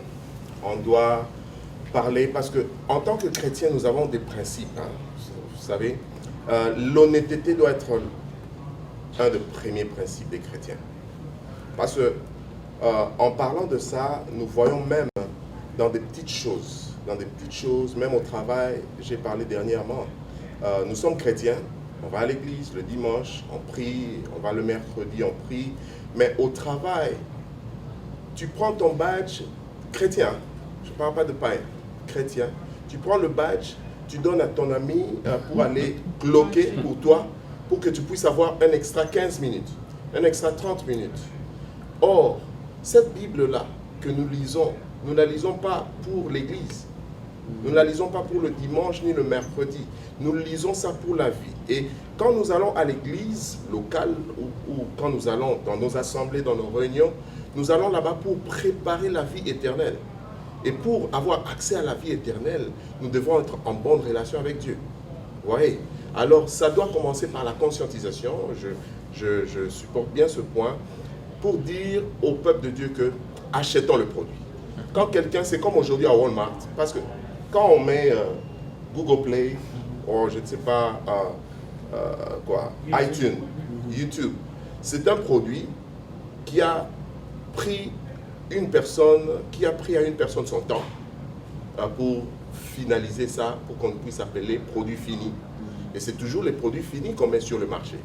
On doit parler parce que en tant que chrétien, nous avons des principes. Hein, vous savez, l'honnêteté doit être un des premiers principes des chrétiens. Parce que en parlant de ça, nous voyons même dans des petites choses, même au travail, j'ai parlé dernièrement. Nous sommes chrétiens, on va à l'église le dimanche, on prie, on va le mercredi, on prie. Mais au travail, tu prends ton badge chrétien, je ne parle pas de païen, chrétien, tu prends le badge, tu donnes à ton ami pour aller bloquer pour toi, pour que tu puisses avoir un extra 15 minutes, un extra 30 minutes. Or, cette Bible-là que nous lisons, nous ne la lisons pas pour l'église. Nous ne la lisons pas pour le dimanche ni le mercredi. Nous lisons ça pour la vie. Et quand nous allons à l'église locale ou quand nous allons dans nos assemblées, dans nos réunions, nous allons là-bas pour préparer la vie éternelle. Et pour avoir accès à la vie éternelle, nous devons être en bonne relation avec Dieu. Vous voyez? Alors, ça doit commencer par la conscientisation. Je supporte bien ce point pour dire au peuple de Dieu que achetons le produit. Quand quelqu'un, c'est comme aujourd'hui à Walmart, parce que quand on met Google Play, ou je ne sais pas iTunes, YouTube, c'est un produit qui a pris à une personne son temps pour finaliser ça, pour qu'on puisse appeler produit fini. Et c'est toujours les produits finis qu'on met sur le marché.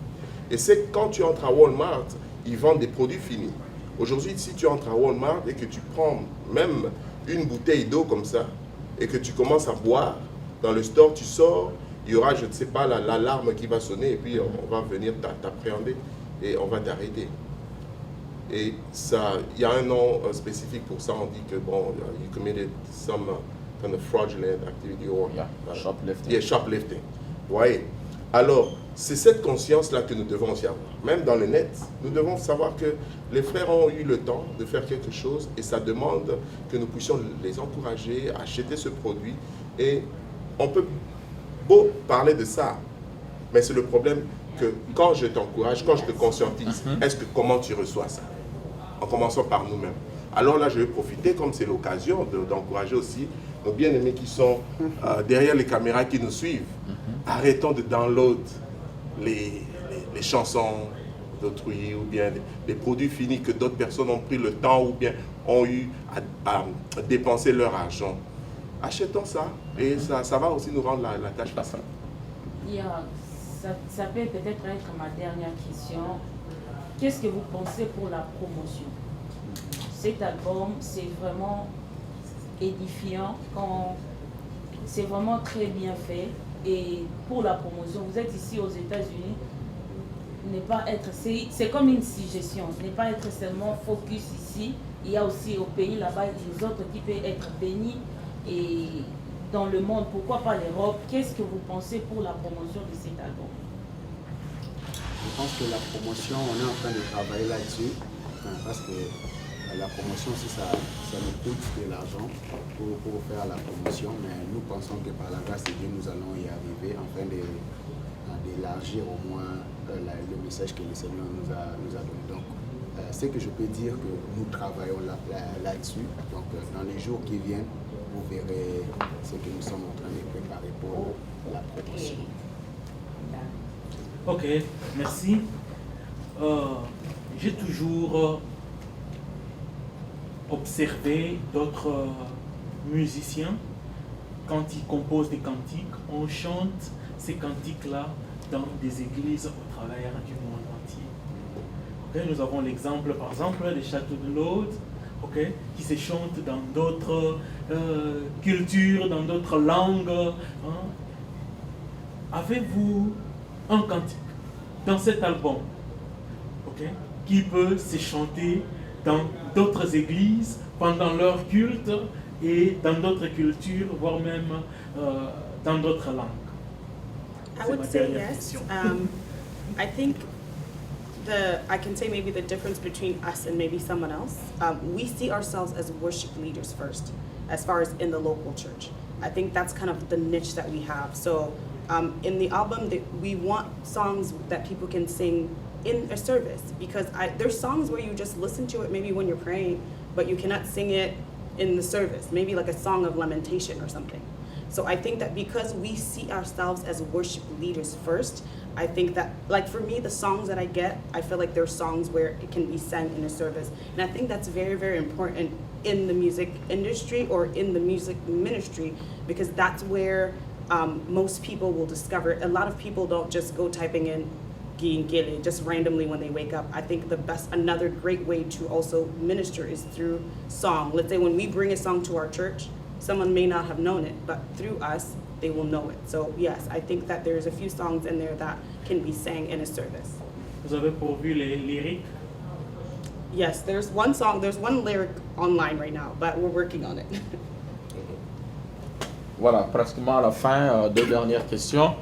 Et c'est quand tu entres à Walmart, ils vendent des produits finis. Aujourd'hui, si tu entres à Walmart et que tu prends même une bouteille d'eau comme ça, et que tu commences à boire, dans le store, tu sors, il y aura, je ne sais pas, l'alarme qui va sonner, et puis on va venir t'appréhender, et on va t'arrêter. Et ça, il y a un nom spécifique pour ça, on dit que, bon, you committed some kind of fraudulent activity, or shoplifting. Yeah, shoplifting. Vous voyez? Alors, c'est cette conscience-là que nous devons aussi avoir. Même dans le net, nous devons savoir que les frères ont eu le temps de faire quelque chose et ça demande que nous puissions les encourager à acheter ce produit. Et on peut beau parler de ça, mais c'est le problème que quand je t'encourage, quand je te conscientise, comment tu reçois ça? En commençant par nous-mêmes. Alors là, je vais profiter, comme c'est l'occasion, d'encourager aussi nos bien-aimés qui sont derrière les caméras qui nous suivent. Arrêtons de download les chansons d'autrui ou bien des produits finis que d'autres personnes ont pris le temps ou bien ont eu à dépenser leur argent. Achetons ça et ça va aussi nous rendre la tâche facile. Ça peut peut-être être ma dernière question. Qu'est-ce que vous pensez pour la promotion? Cet album, c'est vraiment édifiant, c'est vraiment très bien fait. Et pour la promotion, vous êtes ici aux États-Unis, c'est comme une suggestion, ne pas être seulement focus ici, il y a aussi au pays là-bas les autres qui peuvent être bénis et dans le monde, pourquoi pas l'Europe? Qu'est-ce que vous pensez pour la promotion de cet album? Je pense que la promotion, on est en train de travailler là-dessus, parce que la promotion, ça nous coûte de l'argent pour faire la promotion, mais nous pensons que par la grâce de Dieu, nous allons y arriver, afin d'élargir au moins le message que le Seigneur nous a donné. Donc, c'est que je peux dire que nous travaillons là-dessus. Donc, dans les jours qui viennent, vous verrez ce que nous sommes en train de préparer pour la promotion. Ok, merci. J'ai toujours observé d'autres musiciens, quand ils composent des cantiques, on chante ces cantiques-là dans des églises au travers du monde entier. Okay, nous avons l'exemple, par exemple, des Châteaux de l'Aude, okay, qui se chantent dans d'autres cultures, dans d'autres langues. Hein. Avez-vous un cantique dans cet album, okay, qui peut se chanter dans d'autres églises, pendant leur culte et dans d'autres cultures, voire même dans d'autres langues? I would say yes. I think I can say maybe the difference between us and maybe someone else. We see ourselves as worship leaders first, as far as in the local church. I think that's kind of the niche that we have. So in the album, we want songs that people can sing in a service, because there's songs where you just listen to it maybe when you're praying, but you cannot sing it in the service, maybe like a song of lamentation or something. So I think that because we see ourselves as worship leaders first, I think that, like for me, the songs that I get, I feel like they're songs where it can be sang in a service. And I think that's very, very important in the music industry or in the music ministry, because that's where most people will discover. A lot of people don't just go typing in Giyingele just randomly when they wake up. I think another great way to also minister is through song. Let's say when we bring a song to our church, someone may not have known it, but through us, they will know it. So yes, I think that there's a few songs in there that can be sang in a service. Vous avez pourvu les lyriques? Yes, there's one lyric online right now, but we're working on it. Voilà, pratiquement à la fin, deux dernières questions.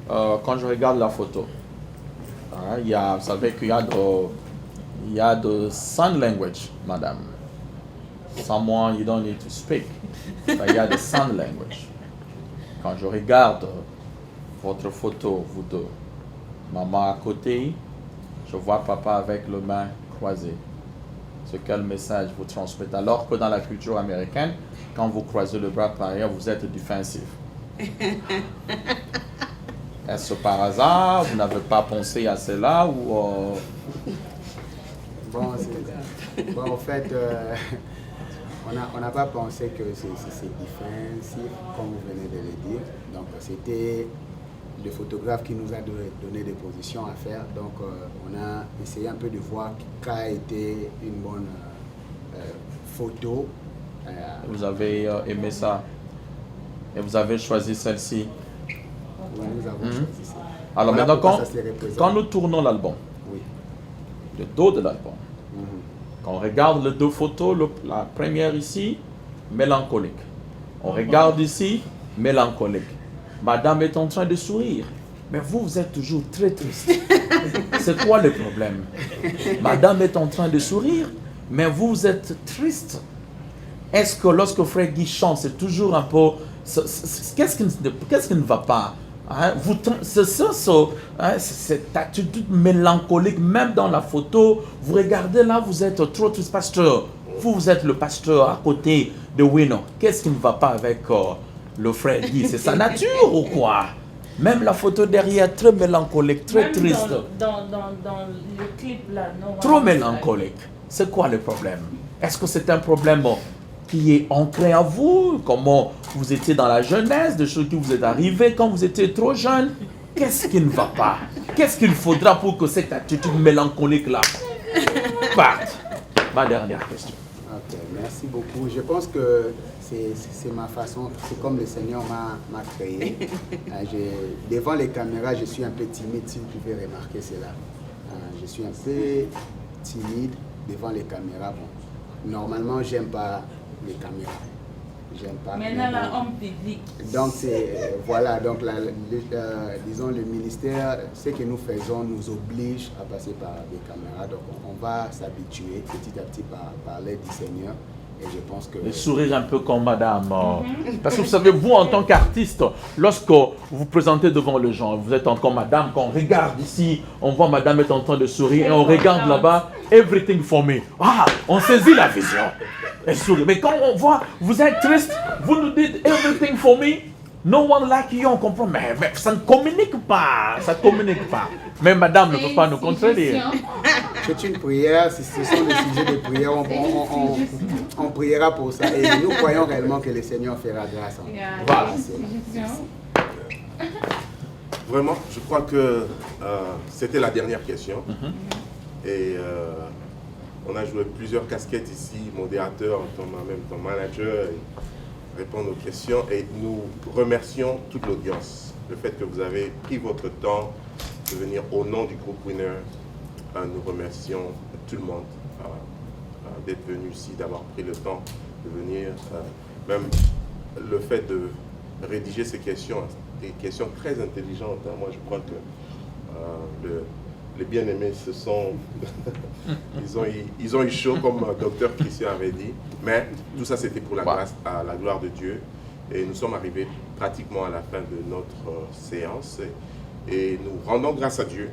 Quand je regarde la photo, vous savez qu'il y a de sign language, madame. Someone you don't need to speak. Il y a de sign language. Quand je regarde votre photo, vous deux, maman à côté, je vois papa avec les mains croisées. C'est quel message vous transmettez? Alors que dans la culture américaine, quand vous croisez le bras par ailleurs, vous êtes défensif. Est-ce par hasard? Vous n'avez pas pensé à cela ou Bon, en fait, on n'a pas pensé que c'est défensif, comme vous venez de le dire. Donc, c'était le photographe qui nous a donné des positions à faire. Donc, on a essayé un peu de voir quelle a été une bonne photo. Vous avez aimé ça et vous avez choisi celle-ci. Oui, nous avons choisi ça. Alors voilà maintenant, quand nous tournons l'album, oui, le dos de l'album, quand on regarde les deux photos, la première ici, mélancolique. On regarde ici, mélancolique. Madame est en train de sourire, mais vous êtes toujours très triste. C'est quoi le problème? Madame est en train de sourire, mais vous êtes triste. Est-ce que lorsque Frère Guy chante, c'est toujours un peu... Qu'est-ce qui ne va pas? Hein? Cette attitude mélancolique, même dans la photo, vous regardez là, vous êtes trop triste. Pasteur, vous êtes le pasteur à côté de Wino. Qu'est-ce qui ne va pas avec le Frère Guy? C'est sa nature ou quoi? Même la photo derrière, très mélancolique, très même triste. Dans le clip là, non? Trop mélancolique. C'est quoi le problème? Est-ce que c'est un problème qui est ancré à vous? Comment vous étiez dans la jeunesse, des choses qui vous est arrivées quand vous étiez trop jeune? Qu'est-ce qui ne va pas? Qu'est-ce qu'il faudra pour que cette attitude mélancolique-là parte? Ma dernière question. Ok, merci beaucoup. Je pense que c'est ma façon, c'est comme le Seigneur m'a créé. Devant les caméras, je suis un peu timide, si vous pouvez remarquer cela. Je suis un peu timide devant les caméras. Bon, normalement, j'aime pas les caméras. J'aime pas. Maintenant, là, en public. Donc, voilà, donc disons, le ministère, ce que nous faisons nous oblige à passer par des caméras. Donc, on va s'habituer petit à petit par parler du Seigneur. Et je pense que... Le sourire un peu comme madame. Parce que vous savez, vous, en tant qu'artiste, lorsque vous vous présentez devant les gens, vous êtes encore madame, quand on regarde ici, on voit madame est en train de sourire et on regarde là-bas, everything for me. Ah, on saisit la vision. Elle sourit. Mais quand on voit, vous êtes triste, vous nous dites everything for me, no one like you, on comprend. Mais ça ne communique pas, ça ne communique pas. Mais madame ne peut pas nous contredire. C'est une prière, si ce sont des sujets de prière, on priera pour ça. Et nous croyons réellement que le Seigneur fera grâce. Voilà. Vraiment, je crois que c'était la dernière question. Et On a joué plusieurs casquettes ici, modérateur, même ton manager, répondre aux questions. Et nous remercions toute l'audience. Le fait que vous avez pris votre temps de venir au nom du groupe Winner. Nous remercions tout le monde d'être venu ici, d'avoir pris le temps de venir. Même le fait de rédiger ces questions, des questions très intelligentes. Moi, je crois que les bien-aimés se sont... ils ont eu chaud, comme docteur Christian avait dit. Mais tout ça, c'était pour la grâce, à la gloire de Dieu. Et nous sommes arrivés pratiquement à la fin de notre séance. Et nous rendons grâce à Dieu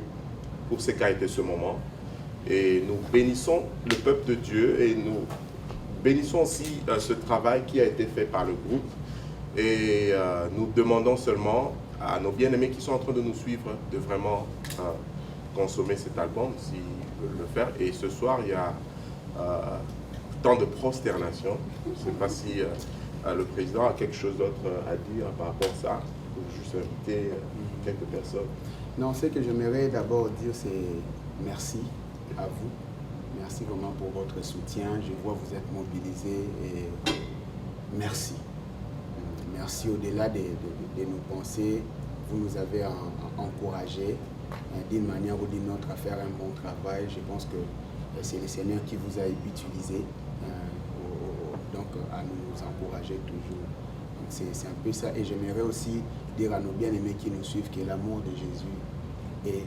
pour ce qu'a été ce moment. Et nous bénissons le peuple de Dieu et nous bénissons aussi ce travail qui a été fait par le groupe. Et nous demandons seulement à nos bien-aimés qui sont en train de nous suivre de vraiment consommer cet album s'ils veulent le faire. Et ce soir, il y a temps de prosternation. Je ne sais pas si le président a quelque chose d'autre à dire par rapport à ça, ou juste inviter quelques personnes. Non, ce que j'aimerais d'abord dire, c'est merci à vous. Merci vraiment pour votre soutien. Je vois que vous êtes mobilisés et merci. Merci au-delà de nos pensées. Vous nous avez encouragés d'une manière ou d'une autre à faire un bon travail. Je pense que c'est le Seigneur qui vous a utilisé donc à nous encourager toujours. C'est un peu ça. Et j'aimerais aussi dire à nos bien-aimés qui nous suivent que l'amour de Jésus est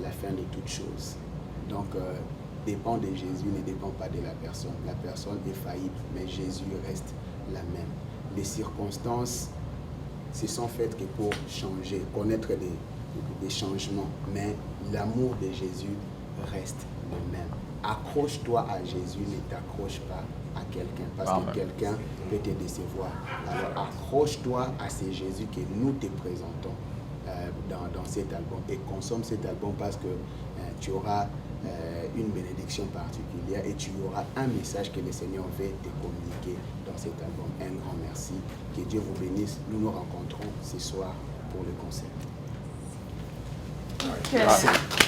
la fin de toutes choses. Donc, dépend de Jésus, ne dépend pas de la personne. La personne est faillible, mais Jésus reste la même. Les circonstances se sont faites que pour changer, connaître des changements, mais l'amour de Jésus reste le même. Accroche-toi à Jésus, ne t'accroche pas à quelqu'un, parce que quelqu'un peut te décevoir. Alors accroche-toi à ce Jésus que nous te présentons dans cet album, et consomme cet album parce que tu auras une bénédiction particulière et tu auras un message que le Seigneur veut te communiquer dans cet album. Un grand merci. Que Dieu vous bénisse. Nous nous rencontrons ce soir pour le concert. Okay.